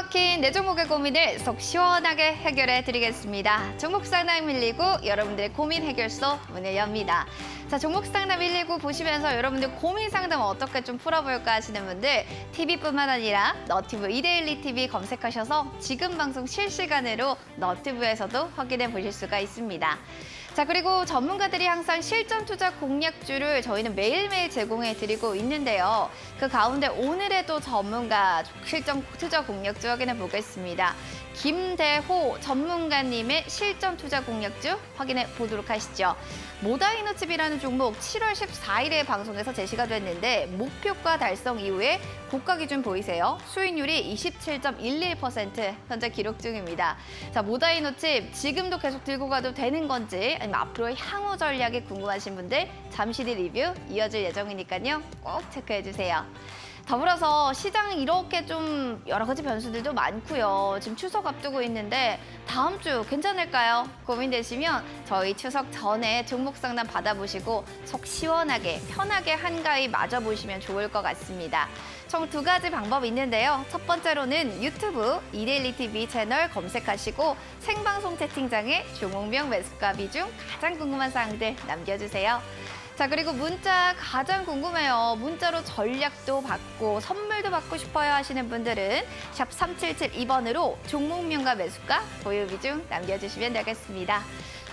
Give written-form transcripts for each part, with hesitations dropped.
막힌 내 종목의 고민을 속 시원하게 해결해 드리겠습니다. 종목 상담 119 여러분들의 고민 해결소 문을 엽니다. 자, 종목 상담 119 보시면서 여러분들 고민 상담 어떻게 좀 풀어볼까 하시는 분들 TV뿐만 아니라 너튜브 이데일리 TV 검색하셔서 지금 방송 실시간으로 너튜브에서도 확인해 보실 수가 있습니다. 자, 그리고 전문가들이 항상 실전 투자 공략주를 저희는 매일매일 제공해 드리고 있는데요. 그 가운데 오늘의 또 전문가 실전 투자 공략주 확인해 보겠습니다. 김대호 전문가님의 실전 투자 공략주 확인해 보도록 하시죠. 모다이노칩이라는 종목 7월 14일에 방송에서 제시가 됐는데 목표가 달성 이후에 고가 기준 보이세요? 수익률이 27.11% 현재 기록 중입니다. 자, 모다이노칩 지금도 계속 들고 가도 되는 건지 아니면 앞으로의 향후 전략이 궁금하신 분들 잠시 뒤 리뷰 이어질 예정이니까요. 꼭 체크해 주세요. 더불어서 시장 이렇게 좀 여러 가지 변수들도 많고요. 지금 추석 앞두고 있는데 다음 주 괜찮을까요? 고민되시면 저희 추석 전에 종목 상담 받아보시고 속 시원하게 편하게 한가위 맞아보시면 좋을 것 같습니다. 총 2가지 방법이 있는데요. 첫 번째로는 유튜브 이데일리 TV 채널 검색하시고 생방송 채팅창에 종목명 매수가 비중 가장 궁금한 사항들 남겨주세요. 자, 그리고 문자 가장 궁금해요. 문자로 전략도 받고 선물도 받고 싶어요 하시는 분들은 샵 3772번으로 종목명과 매수가 보유 비중 남겨주시면 되겠습니다.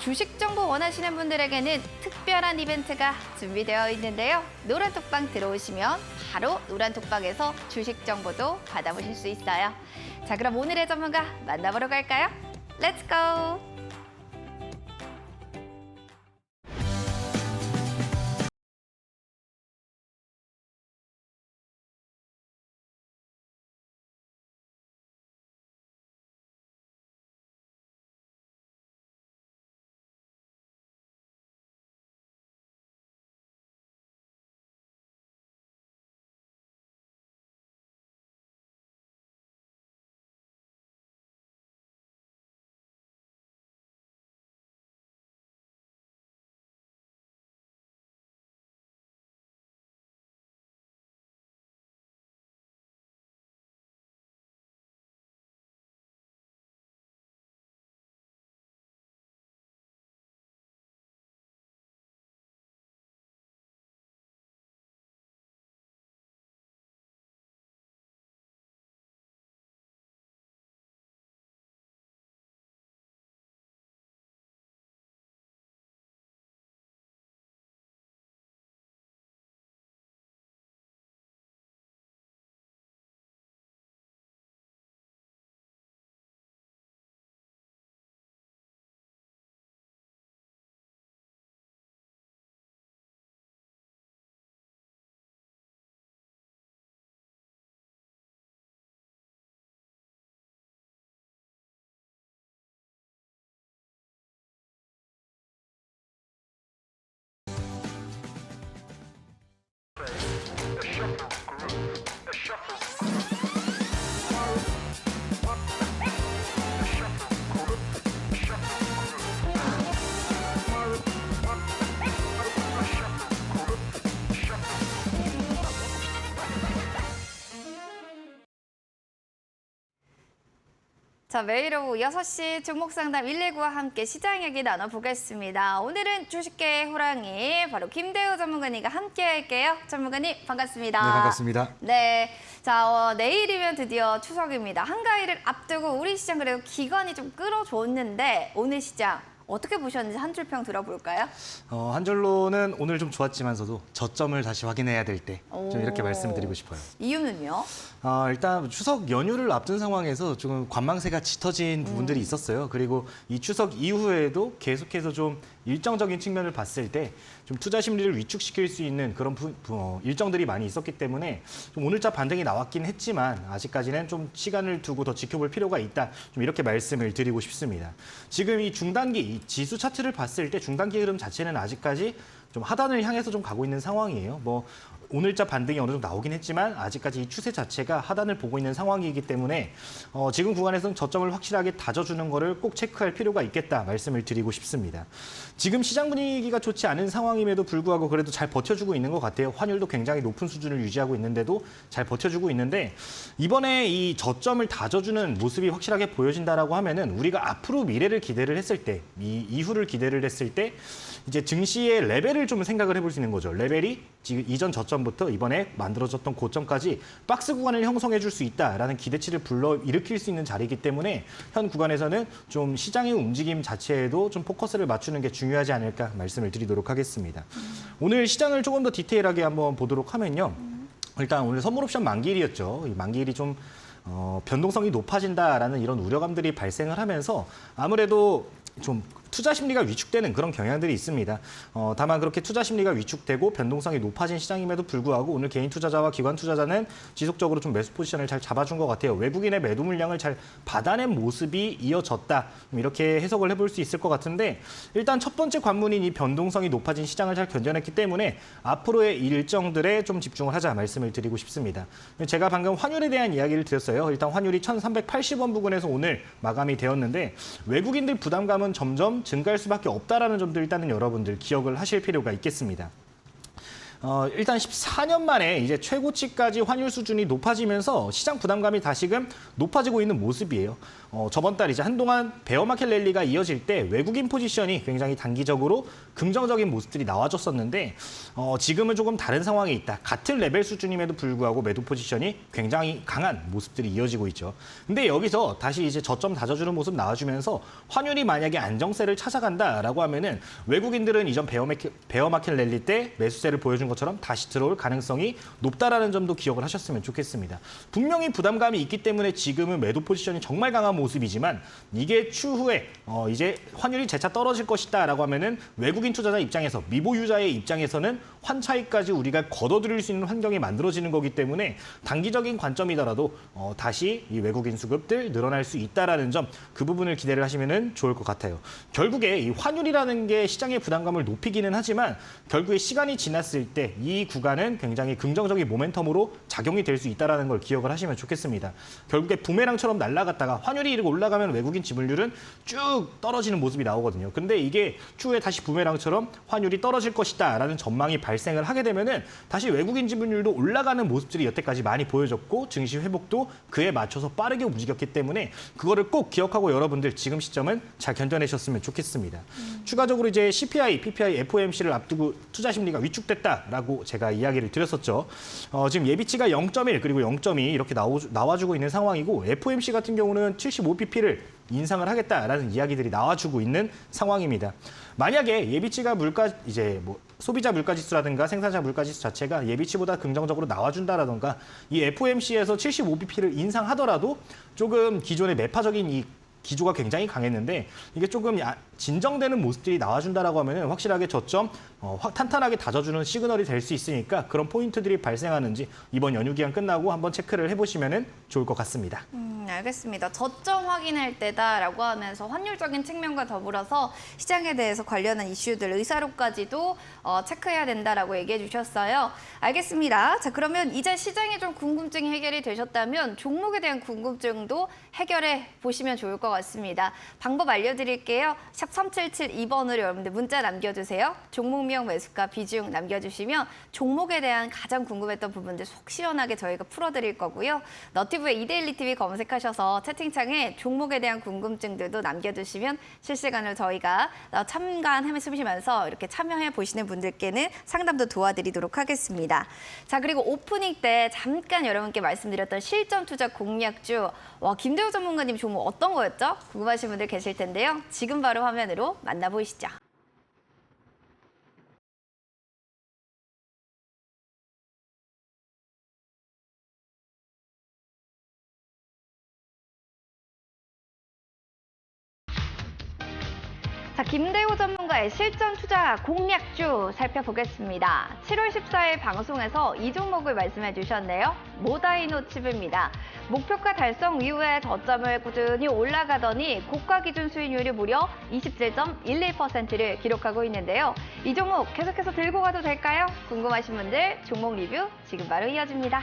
주식 정보 원하시는 분들에게는 특별한 이벤트가 준비되어 있는데요. 노란톡방 들어오시면 바로 노란톡방에서 주식 정보도 받아보실 수 있어요. 자, 그럼 오늘의 전문가 만나보러 갈까요? 렛츠 고! 자, 매일 오후 6시 종목 상담 119와 함께 시장 얘기 나눠보겠습니다. 오늘은 주식계의 호랑이 바로 김대호 전문가님과 함께 할게요. 전문가님 반갑습니다. 네, 반갑습니다. 네, 자, 내일이면 드디어 추석입니다. 한가위를 앞두고 우리 시장 그래도 기관이 좀 끌어줬는데 오늘 시장 어떻게 보셨는지 한 줄 평 들어볼까요? 한 줄로는 오늘 좀 좋았지만서도 저점을 다시 확인해야 될 때 좀 이렇게 말씀드리고 싶어요. 이유는요? 일단 추석 연휴를 앞둔 상황에서 조금 관망세가 짙어진 부분들이 있었어요. 그리고 이 추석 이후에도 계속해서 좀 일정적인 측면을 봤을 때 좀 투자 심리를 위축시킬 수 있는 그런 일정들이 많이 있었기 때문에 좀 오늘자 반등이 나왔긴 했지만 아직까지는 좀 시간을 두고 더 지켜볼 필요가 있다. 좀 이렇게 말씀을 드리고 싶습니다. 지금 이 중단기 이 지수 차트를 봤을 때 중단기 흐름 자체는 아직까지 좀 하단을 향해서 좀 가고 있는 상황이에요. 뭐 오늘자 반등이 어느 정도 나오긴 했지만 아직까지 이 추세 자체가 하단을 보고 있는 상황이기 때문에 지금 구간에서는 저점을 확실하게 다져주는 거를 꼭 체크할 필요가 있겠다 말씀을 드리고 싶습니다. 지금 시장 분위기가 좋지 않은 상황임에도 불구하고 그래도 잘 버텨주고 있는 것 같아요. 환율도 굉장히 높은 수준을 유지하고 있는데도 잘 버텨주고 있는데 이번에 이 저점을 다져주는 모습이 확실하게 보여진다라고 하면은 우리가 앞으로 미래를 기대를 했을 때, 이 이후를 기대를 했을 때 이제 증시의 레벨을 좀 생각을 해볼 수 있는 거죠. 레벨이 지금 이전 저점부터 이번에 만들어졌던 고점까지 박스 구간을 형성해 줄 수 있다라는 기대치를 불러일으킬 수 있는 자리이기 때문에 현 구간에서는 좀 시장의 움직임 자체에도 좀 포커스를 맞추는 게 중요하지 않을까 말씀을 드리도록 하겠습니다. 오늘 시장을 조금 더 디테일하게 한번 보도록 하면요. 일단 오늘 선물 옵션 만기일이었죠. 이 만기일이 좀 변동성이 높아진다라는 이런 우려감들이 발생을 하면서 아무래도 좀 투자 심리가 위축되는 그런 경향들이 있습니다. 다만 그렇게 투자 심리가 위축되고 변동성이 높아진 시장임에도 불구하고 오늘 개인 투자자와 기관 투자자는 지속적으로 좀 매수 포지션을 잘 잡아준 것 같아요. 외국인의 매도 물량을 잘 받아낸 모습이 이어졌다. 이렇게 해석을 해볼 수 있을 것 같은데 일단 첫 번째 관문인 이 변동성이 높아진 시장을 잘 견뎌냈기 때문에 앞으로의 일정들에 좀 집중을 하자 말씀을 드리고 싶습니다. 제가 방금 환율에 대한 이야기를 드렸어요. 일단 환율이 1,380원 부근에서 오늘 마감이 되었는데 외국인들 부담감은 점점 증가할 수밖에 없다라는 점도 일단은 여러분들 기억을 하실 필요가 있겠습니다. 일단 14년 만에 이제 최고치까지 환율 수준이 높아지면서 시장 부담감이 다시금 높아지고 있는 모습이에요. 저번 달 이제 한동안 베어마켓 랠리가 이어질 때 외국인 포지션이 굉장히 단기적으로 긍정적인 모습들이 나와줬었는데 지금은 조금 다른 상황에 있다. 같은 레벨 수준임에도 불구하고 매도 포지션이 굉장히 강한 모습들이 이어지고 있죠. 근데 여기서 다시 이제 저점 다져주는 모습 나와주면서 환율이 만약에 안정세를 찾아간다라고 하면은 외국인들은 이전 베어마켓 랠리 때 매수세를 보여준 것처럼 다시 들어올 가능성이 높다라는 점도 기억을 하셨으면 좋겠습니다. 분명히 부담감이 있기 때문에 지금은 매도 포지션이 정말 강한 모습이지만 이게 추후에 이제 환율이 재차 떨어질 것이다라고 하면은 외국인 투자자 입장에서 미보유자의 입장에서는 환차익까지 우리가 걷어들일 수 있는 환경이 만들어지는 거기 때문에 단기적인 관점이더라도 다시 이 외국인 수급들 늘어날 수 있다라는 점 그 부분을 기대를 하시면은 좋을 것 같아요. 결국에 이 환율이라는 게 시장의 부담감을 높이기는 하지만 결국에 시간이 지났을 때 이 구간은 굉장히 긍정적인 모멘텀으로 작용이 될 수 있다는 걸 기억을 하시면 좋겠습니다. 결국에 부메랑처럼 날아갔다가 환율이 이렇게 올라가면 외국인 지분율은 쭉 떨어지는 모습이 나오거든요. 근데 이게 추후에 다시 부메랑처럼 환율이 떨어질 것이다라는 전망이 발생을 하게 되면은 다시 외국인 지분율도 올라가는 모습들이 여태까지 많이 보여졌고 증시 회복도 그에 맞춰서 빠르게 움직였기 때문에 그거를 꼭 기억하고 여러분들 지금 시점은 잘 견뎌내셨으면 좋겠습니다. 추가적으로 이제 CPI, PPI, FOMC를 앞두고 투자 심리가 위축됐다라고 제가 이야기를 드렸었죠. 지금 예비치가 0.1 그리고 0.2 이렇게 나와주고 있는 상황이고 FOMC 같은 경우는 75pp를 인상을 하겠다라는 이야기들이 나와주고 있는 상황입니다. 만약에 예비치가 소비자 물가지수라든가 생산자 물가지수 자체가 예비치보다 긍정적으로 나와준다라든가 이 FOMC에서 75pp를 인상하더라도 조금 기존의 매파적인 이 기조가 굉장히 강했는데 이게 조금 진정되는 모습들이 나와준다라고 하면은 확실하게 저점 탄탄하게 다져주는 시그널이 될 수 있으니까 그런 포인트들이 발생하는지 이번 연휴 기간 끝나고 한번 체크를 해보시면은 좋을 것 같습니다. 알겠습니다. 저점 확인할 때다라고 하면서 환율적인 측면과 더불어서 시장에 대해서 관련한 이슈들, 의사로까지도 체크해야 된다라고 얘기해 주셨어요. 알겠습니다. 자, 그러면 이제 시장에 좀 궁금증이 해결이 되셨다면 종목에 대한 궁금증도 해결해 보시면 좋을 것 같습니다. 방법 알려드릴게요. 샵 3772번으로 여러분들 문자 남겨주세요. 종목명, 매수가, 비중 남겨주시면 종목에 대한 가장 궁금했던 부분들 속 시원하게 저희가 풀어드릴 거고요. 너티브의 이데일리 TV 검색하셔서 채팅창에 종목에 대한 궁금증들도 남겨주시면 실시간으로 저희가 참관해주시면서 이렇게 참여해 보시는 분들께는 상담도 도와드리도록 하겠습니다. 자, 그리고 오프닝 때 잠깐 여러분께 말씀드렸던 실전 투자 공략주, 김대우 전문가님 종목 어떤 거였죠? 궁금하신 분들 계실 텐데요. 지금 바로 화면으로 만나보시죠. 자, 김대호 전문가의 실전 투자 공략주 살펴보겠습니다. 7월 14일 방송에서 이 종목을 말씀해 주셨네요. 모다이노 칩입니다. 목표가 달성 이후에 저점을 꾸준히 올라가더니 고가 기준 수익률이 무려 27.11%를 기록하고 있는데요. 이 종목 계속해서 들고 가도 될까요? 궁금하신 분들 종목 리뷰 지금 바로 이어집니다.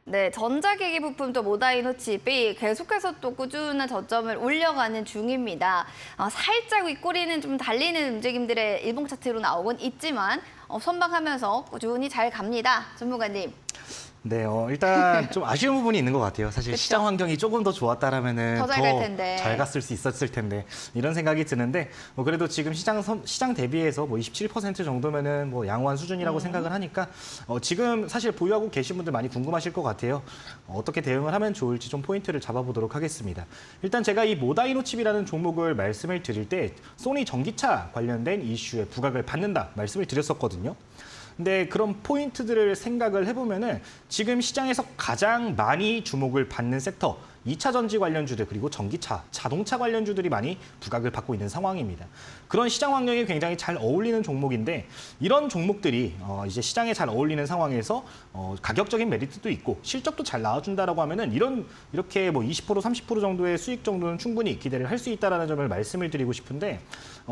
네, 전자기기 부품도 모다이노 칩이 계속해서 또 꾸준한 저점을 올려가는 중입니다. 살짝 윗꼬리는 좀 달리는 움직임들의 일봉 차트로 나오곤 있지만 선방하면서 꾸준히 잘 갑니다. 전문가님. 네, 일단 좀 아쉬운 부분이 있는 것 같아요. 사실 그쵸? 시장 환경이 조금 더 좋았다라면은 더 잘 갈 텐데. 잘 갔을 수 있었을 텐데 이런 생각이 드는데 그래도 지금 시장 대비해서 27% 정도면은 양호한 수준이라고 생각을 하니까 지금 사실 보유하고 계신 분들 많이 궁금하실 것 같아요. 어떻게 대응을 하면 좋을지 좀 포인트를 잡아보도록 하겠습니다. 일단 제가 이 모다이노 칩이라는 종목을 말씀을 드릴 때 소니 전기차 관련된 이슈에 부각을 받는다 말씀을 드렸었거든요. 근데 그런 포인트들을 생각을 해보면은 지금 시장에서 가장 많이 주목을 받는 섹터, 2차 전지 관련주들 그리고 전기차, 자동차 관련주들이 많이 부각을 받고 있는 상황입니다. 그런 시장 환경에 굉장히 잘 어울리는 종목인데 이런 종목들이 이제 시장에 잘 어울리는 상황에서 가격적인 메리트도 있고 실적도 잘 나와준다라고 하면은 이렇게 20% 30% 정도의 수익 정도는 충분히 기대를 할 수 있다라는 점을 말씀을 드리고 싶은데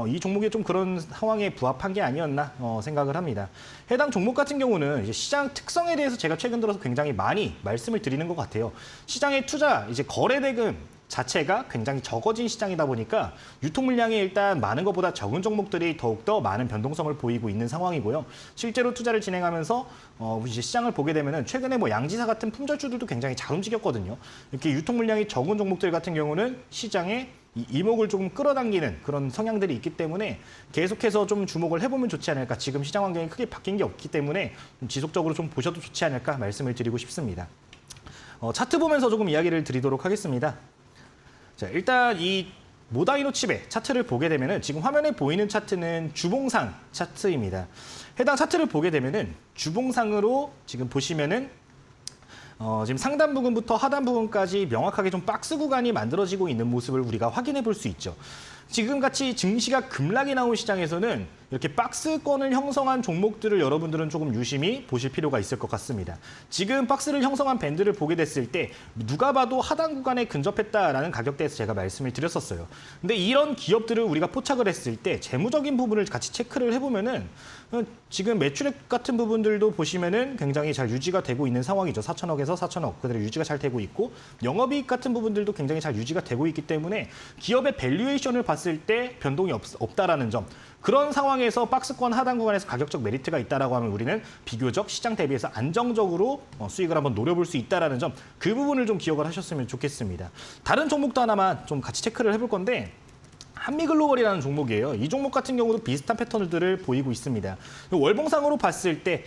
이 종목이 좀 그런 상황에 부합한 게 아니었나 생각을 합니다. 해당 종목 같은 경우는 이제 시장 특성에 대해서 제가 최근 들어서 굉장히 많이 말씀을 드리는 것 같아요. 시장의 투자 이제 거래 대금 자체가 굉장히 적어진 시장이다 보니까 유통 물량이 일단 많은 것보다 적은 종목들이 더욱더 많은 변동성을 보이고 있는 상황이고요. 실제로 투자를 진행하면서 이제 시장을 보게 되면은 최근에 양지사 같은 품절주들도 굉장히 잘 움직였거든요. 이렇게 유통 물량이 적은 종목들 같은 경우는 시장에 이목을 조금 끌어당기는 그런 성향들이 있기 때문에 계속해서 좀 주목을 해보면 좋지 않을까. 지금 시장 환경이 크게 바뀐 게 없기 때문에 좀 지속적으로 좀 보셔도 좋지 않을까 말씀을 드리고 싶습니다. 차트 보면서 조금 이야기를 드리도록 하겠습니다. 자, 일단 이 모다이노 칩의 차트를 보게 되면은 지금 화면에 보이는 차트는 주봉상 차트입니다. 해당 차트를 보게 되면은 주봉상으로 지금 보시면은 지금 상단 부분부터 하단 부분까지 명확하게 좀 박스 구간이 만들어지고 있는 모습을 우리가 확인해 볼 수 있죠. 지금같이 증시가 급락이 나온 시장에서는 이렇게 박스권을 형성한 종목들을 여러분들은 조금 유심히 보실 필요가 있을 것 같습니다. 지금 박스를 형성한 밴드를 보게 됐을 때 누가 봐도 하단 구간에 근접했다라는 가격대에서 제가 말씀을 드렸었어요. 근데 이런 기업들을 우리가 포착을 했을 때 재무적인 부분을 같이 체크를 해보면은 지금 매출액 같은 부분들도 보시면은 굉장히 잘 유지가 되고 있는 상황이죠. 4천억에서 4천억 그대로 유지가 잘 되고 있고 영업이익 같은 부분들도 굉장히 잘 유지가 되고 있기 때문에 기업의 밸류에이션을 봤을 때 변동이 없다라는 점. 그런 상황에서 박스권 하단 구간에서 가격적 메리트가 있다라고 하면 우리는 비교적 시장 대비해서 안정적으로 수익을 한번 노려볼 수 있다라는 점, 그 부분을 좀 기억을 하셨으면 좋겠습니다. 다른 종목도 하나만 좀 같이 체크를 해볼 건데 한미글로벌이라는 종목이에요. 이 종목 같은 경우도 비슷한 패턴들을 보이고 있습니다. 월봉상으로 봤을 때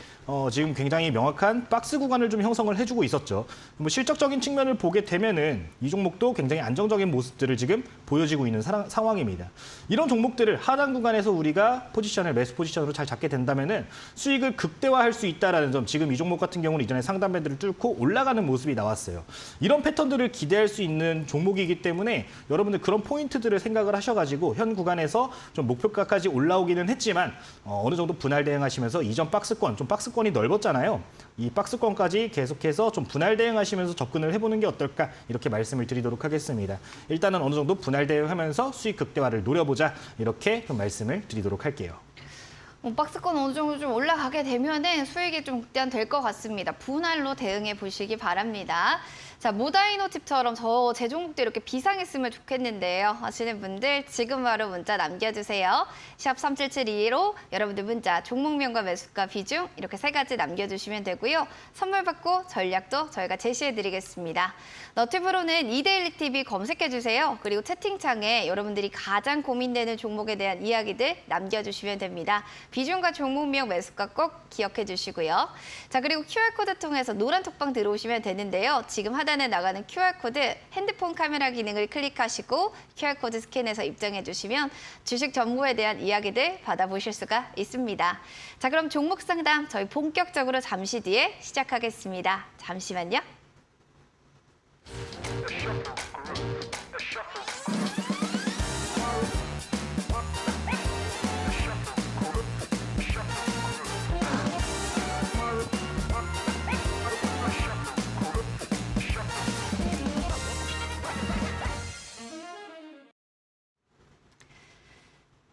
지금 굉장히 명확한 박스 구간을 좀 형성을 해주고 있었죠. 실적적인 측면을 보게 되면은 이 종목도 굉장히 안정적인 모습들을 지금 보여지고 있는 상황입니다. 이런 종목들을 하단 구간에서 우리가 매수 포지션으로 잘 잡게 된다면은 수익을 극대화할 수 있다라는 점. 지금 이 종목 같은 경우는 이전에 상단 밴드를 뚫고 올라가는 모습이 나왔어요. 이런 패턴들을 기대할 수 있는 종목이기 때문에 여러분들 그런 포인트들을 생각을 하셔가지고 현 구간에서 좀 목표가까지 올라오기는 했지만 어느 정도 분할 대응하시면서 이전 박스권이 넓었잖아요. 이 박스권까지 계속해서 좀 분할 대응하시면서 접근을 해보는 게 어떨까 이렇게 말씀을 드리도록 하겠습니다. 일단은 어느 정도 분할 대응하면서 수익 극대화를 노려보자 이렇게 좀 말씀을 드리도록 할게요. 박스권 어느 정도 좀 올라가게 되면은 수익이 좀 극대화될 것 같습니다. 분할로 대응해 보시기 바랍니다. 자, 모다이노 칩처럼 제 종목도 이렇게 비상했으면 좋겠는데요. 하시는 분들 지금 바로 문자 남겨주세요. 샵 37722로 여러분들 문자 종목명과 매수가 비중 이렇게 3가지 남겨주시면 되고요. 선물 받고 전략도 저희가 제시해드리겠습니다. 너튜브로는 이데일리 TV 검색해주세요. 그리고 채팅창에 여러분들이 가장 고민되는 종목에 대한 이야기들 남겨주시면 됩니다. 비중과 종목명 매수가 꼭 기억해 주시고요. 자, 그리고 QR코드 통해서 노란 톡방 들어오시면 되는데요. 지금 하단에 나가는 QR코드 핸드폰 카메라 기능을 클릭하시고 QR코드 스캔해서 입장해 주시면 주식 정보에 대한 이야기들 받아보실 수가 있습니다. 자, 그럼 종목 상담 저희 본격적으로 잠시 뒤에 시작하겠습니다. 잠시만요.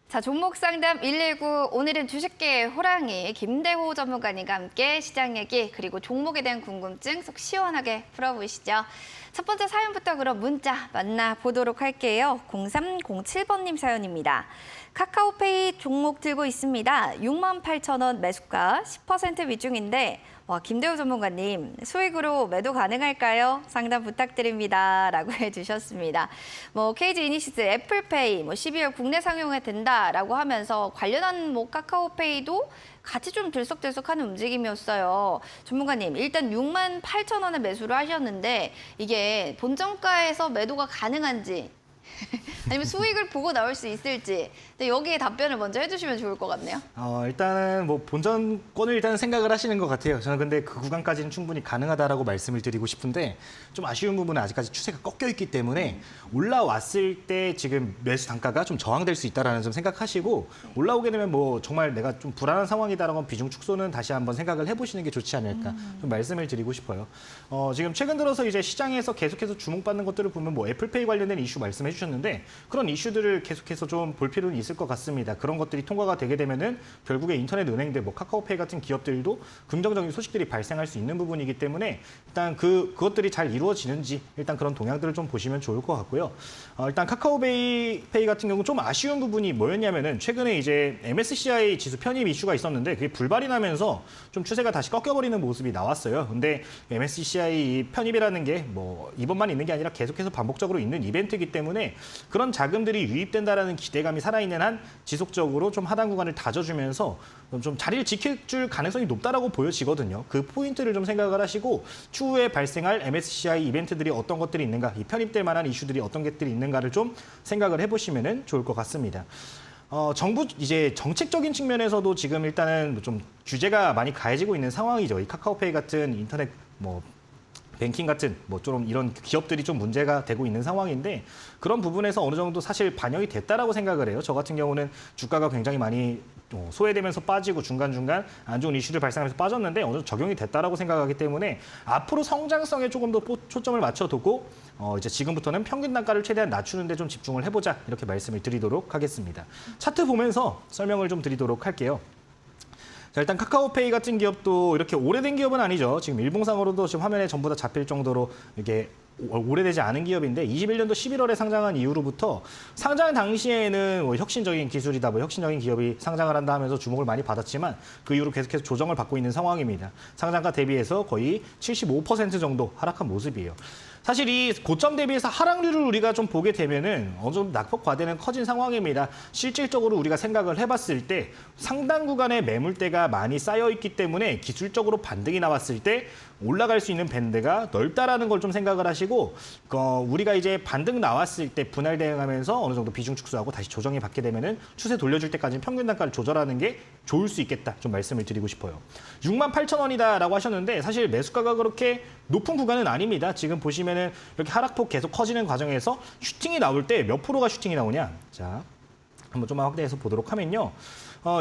자, 종목 상담 119 오늘은 주식계의 호랑이 김대호 전문가님과 함께 시장 얘기 그리고 종목에 대한 궁금증 속 시원하게 풀어보시죠. 첫 번째 사연부터 그럼 문자 만나보도록 할게요. 0307번님 사연입니다. 카카오페이 종목 들고 있습니다. 68,000원 매수가 10% 위중인데 와, 김대호 전문가님 수익으로 매도 가능할까요? 상담 부탁드립니다. 라고 해주셨습니다. KG 이니시스, 애플페이 12월 국내 상용이 된다라고 하면서 관련한 카카오페이도 같이 좀 들썩들썩하는 움직임이었어요. 전문가님, 일단 68,000원에 매수를 하셨는데 이게 본정가에서 매도가 가능한지 아니면 수익을 보고 나올 수 있을지 근데 여기에 답변을 먼저 해주시면 좋을 것 같네요. 일단은 본전권을 일단은 생각을 하시는 것 같아요. 저는 근데 그 구간까지는 충분히 가능하다라고 말씀을 드리고 싶은데 좀 아쉬운 부분은 아직까지 추세가 꺾여 있기 때문에 올라왔을 때 지금 매수 단가가 좀 저항될 수 있다라는 점 생각하시고 올라오게 되면 정말 내가 좀 불안한 상황이다라고 비중 축소는 다시 한번 생각을 해보시는 게 좋지 않을까 좀 말씀을 드리고 싶어요. 지금 최근 들어서 이제 시장에서 계속해서 주목받는 것들을 보면 애플페이 관련된 이슈 말씀해 주셨는데 그런 이슈들을 계속해서 좀 볼 필요는 있을 것 같습니다. 그런 것들이 통과가 되게 되면은 결국에 인터넷 은행들, 카카오페이 같은 기업들도 긍정적인 소식들이 발생할 수 있는 부분이기 때문에 일단 그것들이 잘 이루어지는지 일단 그런 동향들을 좀 보시면 좋을 것 같고요. 일단 카카오페이 같은 경우 좀 아쉬운 부분이 뭐였냐면은 최근에 이제 MSCI 지수 편입 이슈가 있었는데 그게 불발이 나면서 좀 추세가 다시 꺾여버리는 모습이 나왔어요. 근데 MSCI 편입이라는 게 이번만 있는 게 아니라 계속해서 반복적으로 있는 이벤트이기 때문에 그런 자금들이 유입된다라는 기대감이 살아있는 한 지속적으로 좀 하단 구간을 다져주면서 좀 자리를 지킬 줄 가능성이 높다라고 보여지거든요. 그 포인트를 좀 생각을 하시고 추후에 발생할 MSCI 이벤트들이 어떤 것들이 있는가, 이 편입될 만한 이슈들이 어떤 것들이 있는가를 좀 생각을 해보시면 좋을 것 같습니다. 정부 이제 정책적인 측면에서도 지금 일단은 좀 규제가 많이 가해지고 있는 상황이죠. 이 카카오페이 같은 인터넷 뱅킹 같은 좀 이런 기업들이 좀 문제가 되고 있는 상황인데 그런 부분에서 어느 정도 사실 반영이 됐다라고 생각을 해요. 저 같은 경우는 주가가 굉장히 많이 소외되면서 빠지고 중간중간 안 좋은 이슈들 발생하면서 빠졌는데 어느 정도 적용이 됐다라고 생각하기 때문에 앞으로 성장성에 조금 더 초점을 맞춰두고 이제 지금부터는 평균 단가를 최대한 낮추는 데 좀 집중을 해보자 이렇게 말씀을 드리도록 하겠습니다. 차트 보면서 설명을 좀 드리도록 할게요. 자, 일단 카카오페이 같은 기업도 이렇게 오래된 기업은 아니죠. 지금 일봉상으로도 지금 화면에 전부 다 잡힐 정도로 이게 오래되지 않은 기업인데 21년도 11월에 상장한 이후로부터 상장 당시에는 혁신적인 기술이다, 혁신적인 기업이 상장을 한다 하면서 주목을 많이 받았지만 그 이후로 계속해서 조정을 받고 있는 상황입니다. 상장가 대비해서 거의 75% 정도 하락한 모습이에요. 사실 이 고점 대비해서 하락률을 우리가 좀 보게 되면은 어느 정도 낙폭 과대는 커진 상황입니다. 실질적으로 우리가 생각을 해봤을 때 상당 구간의 매물대가 많이 쌓여 있기 때문에 기술적으로 반등이 나왔을 때 올라갈 수 있는 밴드가 넓다라는 걸 좀 생각을 하시고 우리가 이제 반등 나왔을 때 분할 대응하면서 어느 정도 비중 축소하고 다시 조정이 받게 되면은 추세 돌려줄 때까지는 평균 단가를 조절하는 게 좋을 수 있겠다 좀 말씀을 드리고 싶어요. 68,000원이다라고 하셨는데 사실 매수가가 그렇게 높은 구간은 아닙니다. 지금 보시면은 이렇게 하락폭 계속 커지는 과정에서 슈팅이 나올 때 몇 프로가 슈팅이 나오냐? 자, 한번 좀만 확대해서 보도록 하면요.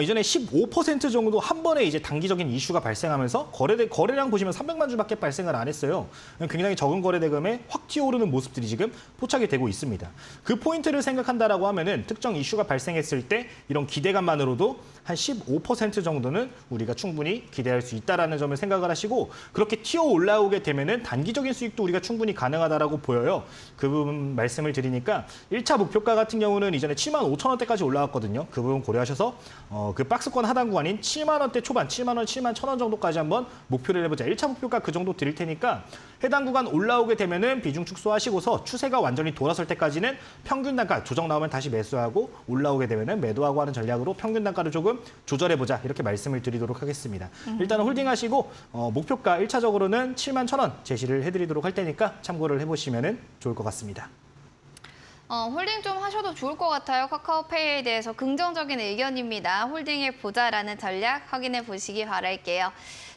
이전에 15% 정도 한 번에 이제 단기적인 이슈가 발생하면서 거래량 보시면 300만 주밖에 발생을 안 했어요. 굉장히 적은 거래 대금에 확 튀어오르는 모습들이 지금 포착이 되고 있습니다. 그 포인트를 생각한다라고 하면은 특정 이슈가 발생했을 때 이런 기대감만으로도 한 15% 정도는 우리가 충분히 기대할 수 있다라는 점을 생각을 하시고 그렇게 튀어 올라오게 되면은 단기적인 수익도 우리가 충분히 가능하다라고 보여요. 그 부분 말씀을 드리니까 1차 목표가 같은 경우는 이전에 75,000원대까지 올라왔거든요. 그 부분 고려하셔서 그 박스권 하단 구간인 7만 원대 초반, 7만 원, 7만 1천 원 정도까지 한번 목표를 해보자. 1차 목표가 그 정도 드릴 테니까 해당 구간 올라오게 되면은 비중 축소하시고서 추세가 완전히 돌아설 때까지는 평균 단가 조정 나오면 다시 매수하고 올라오게 되면은 매도하고 하는 전략으로 평균 단가를 조금 조절해보자. 이렇게 말씀을 드리도록 하겠습니다. 일단은 홀딩하시고 목표가 1차적으로는 7만 1천 원 제시를 해드리도록 할 테니까 참고를 해보시면은 좋을 것 같습니다. 홀딩 좀 하셔도 좋을 것 같아요. 카카오페이에 대해서 긍정적인 의견입니다. 홀딩해 보자라는 전략 확인해 보시기 바랄게요.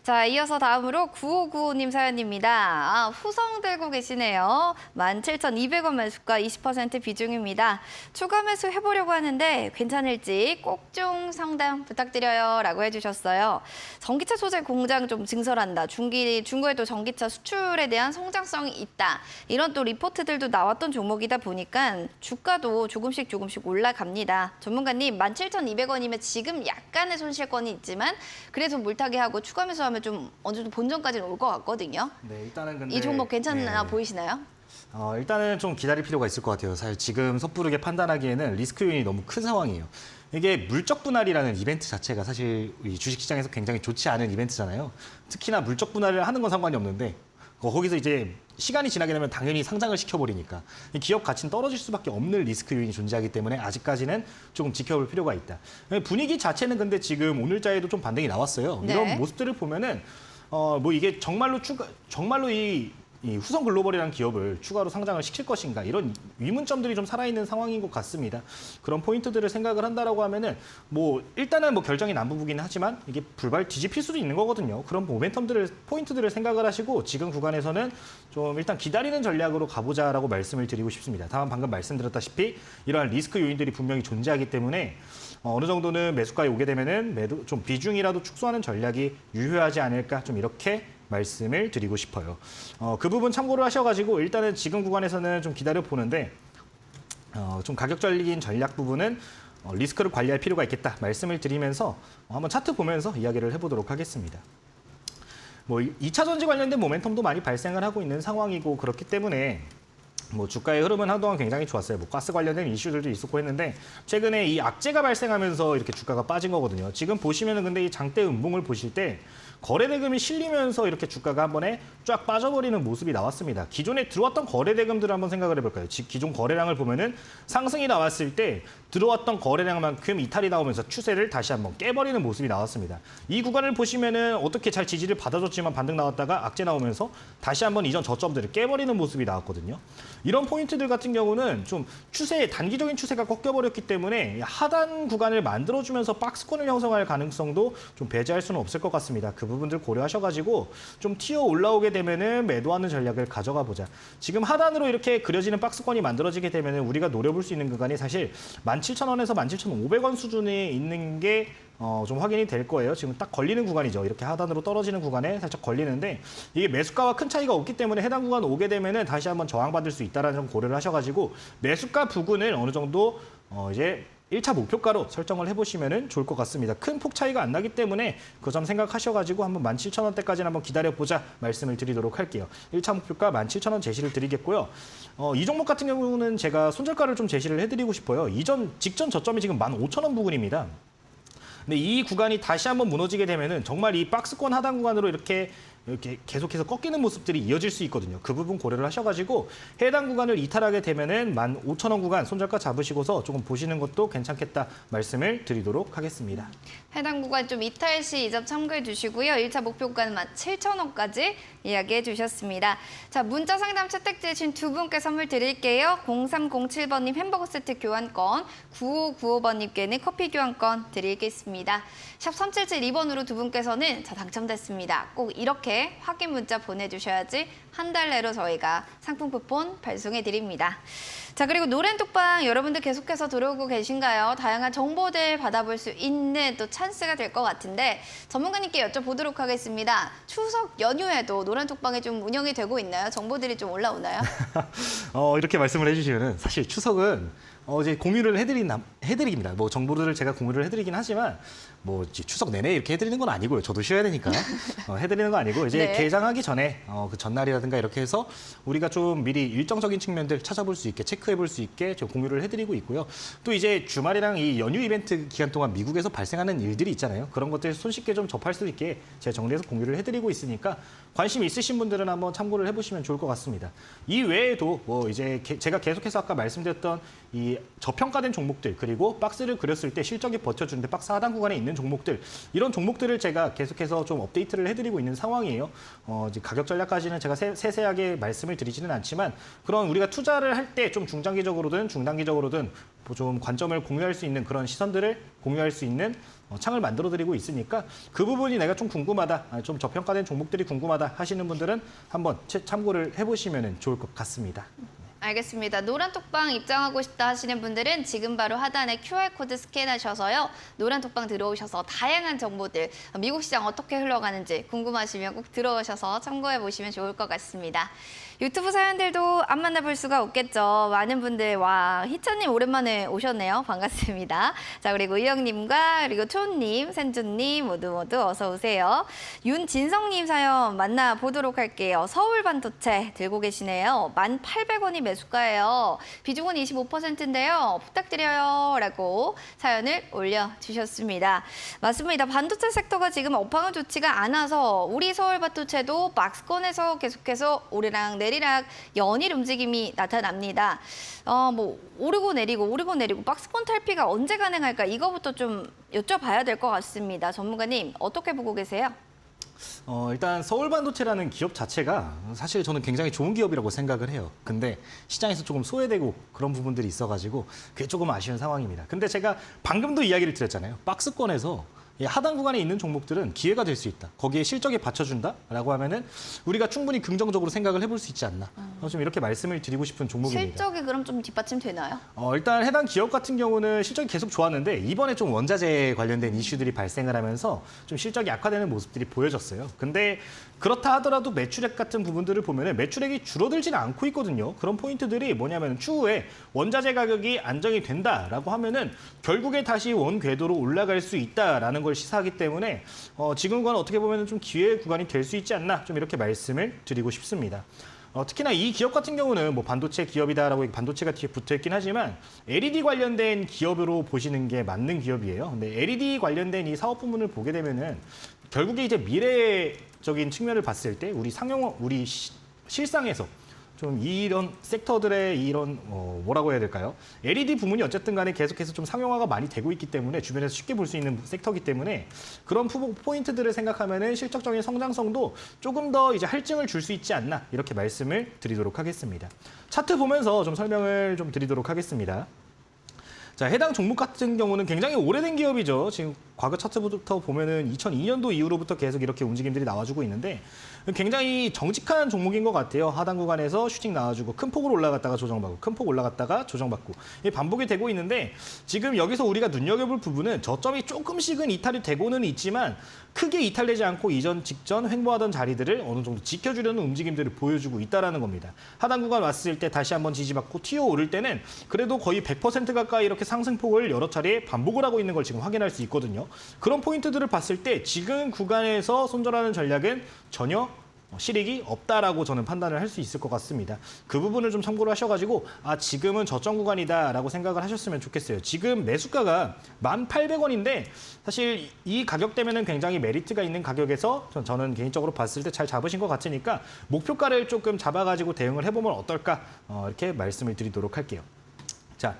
자, 이어서 다음으로 9595님 사연입니다. 후성 들고 계시네요. 17,200원 매수가 20% 비중입니다. 추가 매수 해보려고 하는데 괜찮을지 꼭 좀 상담 부탁드려요 라고 해주셨어요. 전기차 소재 공장 좀 증설한다. 중고에도 전기차 수출에 대한 성장성이 있다. 이런 또 리포트들도 나왔던 종목이다 보니까 주가도 조금씩 올라갑니다. 전문가님 17,200원이면 지금 약간의 손실권이 있지만 그래서 물타기 하고 추가 매수하면 좀 어느 정도 본전까지는 올 것 같거든요. 네, 일단은 근데 이 종목 괜찮나 보이시나요? 일단은 좀 기다릴 필요가 있을 것 같아요. 사실 지금 섣부르게 판단하기에는 리스크 요인이 너무 큰 상황이에요. 이게 물적 분할이라는 이벤트 자체가 사실 이 주식시장에서 굉장히 좋지 않은 이벤트잖아요. 특히나 물적 분할을 하는 건 상관이 없는데 거기서 이제 시간이 지나게 되면 당연히 상장을 시켜버리니까 이 기업 가치는 떨어질 수밖에 없는 리스크 요인이 존재하기 때문에 아직까지는 조금 지켜볼 필요가 있다. 분위기 자체는 근데 지금 오늘자에도 좀 반등이 나왔어요. 네. 이런 모습들을 보면은 뭐 이게 정말로 이 후성 글로벌이라는 기업을 추가로 상장을 시킬 것인가 이런 의문점들이 좀 살아있는 상황인 것 같습니다. 그런 포인트들을 생각을 한다라고 하면은 뭐 일단은 뭐 결정이 난 부분이긴 하지만 이게 불발 뒤집힐 수도 있는 거거든요. 그런 포인트들을 생각을 하시고 지금 구간에서는 좀 일단 기다리는 전략으로 가보자라고 말씀을 드리고 싶습니다. 다만 방금 말씀드렸다시피 이러한 리스크 요인들이 분명히 존재하기 때문에 어느 정도는 매수가에 오게 되면은 매도 좀 비중이라도 축소하는 전략이 유효하지 않을까 좀 이렇게 말씀을 드리고 싶어요. 그 부분 참고를 하셔가지고 일단은 지금 구간에서는 좀 기다려 보는데 좀 가격적인 전략 부분은 리스크를 관리할 필요가 있겠다 말씀을 드리면서 한번 차트 보면서 이야기를 해보도록 하겠습니다. 뭐 2차 전지 관련된 모멘텀도 많이 발생을 하고 있는 상황이고 그렇기 때문에 뭐 주가의 흐름은 한동안 굉장히 좋았어요. 뭐 가스 관련된 이슈들도 있었고 했는데 최근에 이 악재가 발생하면서 이렇게 주가가 빠진 거거든요. 지금 보시면은 근데 이 장대 음봉을 보실 때 거래대금이 실리면서 이렇게 주가가 한 번에 쫙 빠져버리는 모습이 나왔습니다. 기존에 들어왔던 거래대금들을 한번 생각을 해볼까요? 기존 거래량을 보면은 상승이 나왔을 때 들어왔던 거래량만큼 이탈이 나오면서 추세를 다시 한번 깨버리는 모습이 나왔습니다. 이 구간을 보시면은 어떻게 잘 지지를 받아줬지만 반등 나왔다가 악재 나오면서 다시 한번 이전 저점들을 깨버리는 모습이 나왔거든요. 이런 포인트들 같은 경우는 좀 단기적인 추세가 꺾여버렸기 때문에 하단 구간을 만들어주면서 박스권을 형성할 가능성도 좀 배제할 수는 없을 것 같습니다. 그 부분들 고려하셔가지고 좀 튀어 올라오게 되면은 매도하는 전략을 가져가 보자. 지금 하단으로 이렇게 그려지는 박스권이 만들어지게 되면은 우리가 노려볼 수 있는 구간이 사실 17,000원에서 17,500원 수준에 있는 게 좀 확인이 될 거예요. 지금 딱 걸리는 구간이죠. 이렇게 하단으로 떨어지는 구간에 살짝 걸리는데 이게 매수가와 큰 차이가 없기 때문에 해당 구간 오게 되면은 다시 한번 저항받을 수 있다는 점 고려를 하셔가지고 매수가 부근을 어느 정도 이제 1차 목표가로 설정을 해보시면 좋을 것 같습니다. 큰 폭 차이가 안 나기 때문에 그 점 생각하셔가지고 한번 17,000원대까지는 한번 기다려보자 말씀을 드리도록 할게요. 1차 목표가 17,000원 제시를 드리겠고요. 이 종목 같은 경우는 제가 손절가를 좀 제시를 해드리고 싶어요. 직전 저점이 지금 15,000원 부근입니다. 근데 이 구간이 다시 한번 무너지게 되면은 정말 이 박스권 하단 구간으로 이렇게 계속해서 꺾이는 모습들이 이어질 수 있거든요. 그 부분 고려를 하셔가지고 해당 구간을 이탈하게 되면은 15,000원 구간 손절가 잡으시고서 조금 보시는 것도 괜찮겠다 말씀을 드리도록 하겠습니다. 해당 구간 좀 이탈 시 이 점 참고해 주시고요. 1차 목표 구간은 17,000원까지 이야기해 주셨습니다. 자, 문자 상담 채택되신 두 분께 선물 드릴게요. 0307번님 햄버거 세트 교환권, 9595번님께는 커피 교환권 드리겠습니다. 샵 3772번으로 두 분께서는 당첨됐습니다. 꼭 이렇게 확인 문자 보내주셔야지 한 달 내로 저희가 상품 쿠폰 발송해 드립니다. 자, 그리고 노랜톡방 여러분들 계속해서 들어오고 계신가요? 다양한 정보들 받아볼 수 있는 또 찬스가 될 것 같은데 전문가님께 여쭤보도록 하겠습니다. 추석 연휴에도 노란톡방이 좀 운영이 되고 있나요? 정보들이 좀 올라오나요? 이렇게 말씀을 해주시면은 사실 추석은 이제 공유를 해드립니다. 뭐 정보들을 제가 공유를 해드리긴 하지만 뭐 이제 추석 내내 이렇게 해드리는 건 아니고요. 저도 쉬어야 되니까 해드리는 거 아니고 이제 네. 개장하기 전에 그 전날이라든가 이렇게 해서 우리가 좀 미리 일정적인 측면들 찾아볼 수 있게 체크해볼 수 있게 좀 공유를 해드리고 있고요. 또 이제 주말이랑 이 연휴 이벤트 기간 동안 미국에서 발생하는 일들이 있잖아요. 그런 것들 손쉽게 좀 접할 수 있게 제가 정리해서 공유를 해드리고 있으니까 관심 있으신 분들은 한번 참고를 해보시면 좋을 것 같습니다. 이 외에도 뭐 이제 제가 계속해서 아까 말씀드렸던 이 저평가된 종목들 그리고 박스를 그렸을 때 실적이 버텨주는데 박스 하단 구간에 있는 종목들 이런 종목들을 제가 계속해서 좀 업데이트를 해드리고 있는 상황이에요. 이제 가격 전략까지는 제가 세세하게 말씀을 드리지는 않지만 그런 우리가 투자를 할 때 좀 중장기적으로든 중단기적으로든 좀 관점을 공유할 수 있는 그런 시선들을 공유할 수 있는 창을 만들어드리고 있으니까 그 부분이 내가 좀 궁금하다, 좀 저평가된 종목들이 궁금하다 하시는 분들은 한번 참고를 해보시면 좋을 것 같습니다. 알겠습니다. 노란톡방 입장하고 싶다 하시는 분들은 지금 바로 하단에 QR코드 스캔하셔서요. 노란톡방 들어오셔서 다양한 정보들, 미국 시장 어떻게 흘러가는지 궁금하시면 꼭 들어오셔서 참고해 보시면 좋을 것 같습니다. 유튜브 사연들도 안 만나볼 수가 없겠죠. 많은 분들, 와, 희찬님 오랜만에 오셨네요. 반갑습니다. 자, 그리고 이영님과 그리고 초님, 센주님 모두 어서 오세요. 윤진성님 사연 만나보도록 할게요. 서울 반도체 들고 계시네요. 1,800원이 매수가예요. 비중은 25%인데요. 부탁드려요. 라고 사연을 올려주셨습니다. 맞습니다. 반도체 섹터가 지금 업황은 좋지가 않아서 우리 서울 반도체도 박스권에서 계속해서 오르락 내리락 연일 움직임이 나타납니다. 뭐 오르고 내리고 박스권 탈피가 언제 가능할까? 이거부터 좀 여쭤봐야 될 것 같습니다. 전문가님 어떻게 보고 계세요? 일단 서울반도체라는 기업 자체가 사실 저는 굉장히 좋은 기업이라고 생각을 해요. 근데 시장에서 조금 소외되고 그런 부분들이 있어가지고 그게 조금 아쉬운 상황입니다. 근데 제가 방금도 이야기를 드렸잖아요. 박스권에서 하단 구간에 있는 종목들은 기회가 될 수 있다. 거기에 실적에 받쳐준다라고 하면은 우리가 충분히 긍정적으로 생각을 해볼 수 있지 않나. 좀 이렇게 말씀을 드리고 싶은 종목입니다. 실적이 그럼 좀 뒷받침되나요? 일단 해당 기업 같은 경우는 실적이 계속 좋았는데 이번에 좀 원자재 관련된 이슈들이 발생을 하면서 좀 실적이 악화되는 모습들이 보여졌어요. 근데 그렇다 하더라도 매출액 같은 부분들을 보면은 매출액이 줄어들지는 않고 있거든요. 그런 포인트들이 뭐냐면 추후에 원자재 가격이 안정이 된다라고 하면은 결국에 다시 원 궤도로 올라갈 수 있다라는 걸 시사하기 때문에 지금과는 어떻게 보면 좀 기회 구간이 될 수 있지 않나 좀 이렇게 말씀을 드리고 싶습니다. 특히나 이 기업 같은 경우는 뭐 반도체 기업이다라고 반도체가 뒤에 붙어있긴 하지만 LED 관련된 기업으로 보시는 게 맞는 기업이에요. 근데 LED 관련된 이 사업 부문을 보게 되면은 결국에 이제 미래적인 측면을 봤을 때 우리 실상에서 좀 이런 섹터들의 이런 뭐라고 해야 될까요? LED 부문이 어쨌든 간에 계속해서 좀 상용화가 많이 되고 있기 때문에 주변에서 쉽게 볼 수 있는 섹터이기 때문에 그런 포인트들을 생각하면은 실적적인 성장성도 조금 더 이제 할증을 줄 수 있지 않나 이렇게 말씀을 드리도록 하겠습니다. 차트 보면서 좀 설명을 좀 드리도록 하겠습니다. 자, 해당 종목 같은 경우는 굉장히 오래된 기업이죠. 지금 과거 차트부터 보면은 2002년도 이후로부터 계속 이렇게 움직임들이 나와주고 있는데 굉장히 정직한 종목인 것 같아요. 하단 구간에서 슈팅 나와주고 큰 폭으로 올라갔다가 조정받고 큰 폭 올라갔다가 조정받고 이게 반복이 되고 있는데 지금 여기서 우리가 눈여겨볼 부분은 저점이 조금씩은 이탈이 되고는 있지만 크게 이탈되지 않고 이전 직전 횡보하던 자리들을 어느 정도 지켜주려는 움직임들을 보여주고 있다는 겁니다. 하단 구간 왔을 때 다시 한번 지지받고 튀어 오를 때는 그래도 거의 100% 가까이 이렇게 상승폭을 여러 차례 반복을 하고 있는 걸 지금 확인할 수 있거든요. 그런 포인트들을 봤을 때 지금 구간에서 손절하는 전략은 전혀 실익이 없다라고 저는 판단을 할 수 있을 것 같습니다. 그 부분을 좀 참고를 하셔가지고 지금은 저점 구간이다라고 생각을 하셨으면 좋겠어요. 지금 매수가가 1,800원인데 사실 이 가격대면은 굉장히 메리트가 있는 가격에서 저는 개인적으로 봤을 때 잘 잡으신 것 같으니까 목표가를 조금 잡아가지고 대응을 해보면 어떨까 이렇게 말씀을 드리도록 할게요. 자.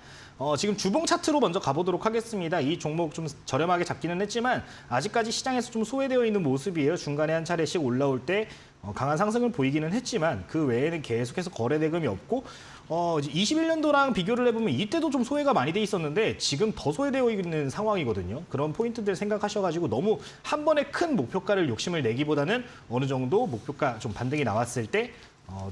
지금 주봉 차트로 먼저 가보도록 하겠습니다. 이 종목 좀 저렴하게 잡기는 했지만 아직까지 시장에서 좀 소외되어 있는 모습이에요. 중간에 한 차례씩 올라올 때 강한 상승을 보이기는 했지만 그 외에는 계속해서 거래 대금이 없고 21년도랑 비교를 해보면 이때도 좀 소외가 많이 돼 있었는데 지금 더 소외되어 있는 상황이거든요. 그런 포인트들 생각하셔가지고 너무 한 번에 큰 목표가를 욕심을 내기보다는 어느 정도 목표가 좀 반등이 나왔을 때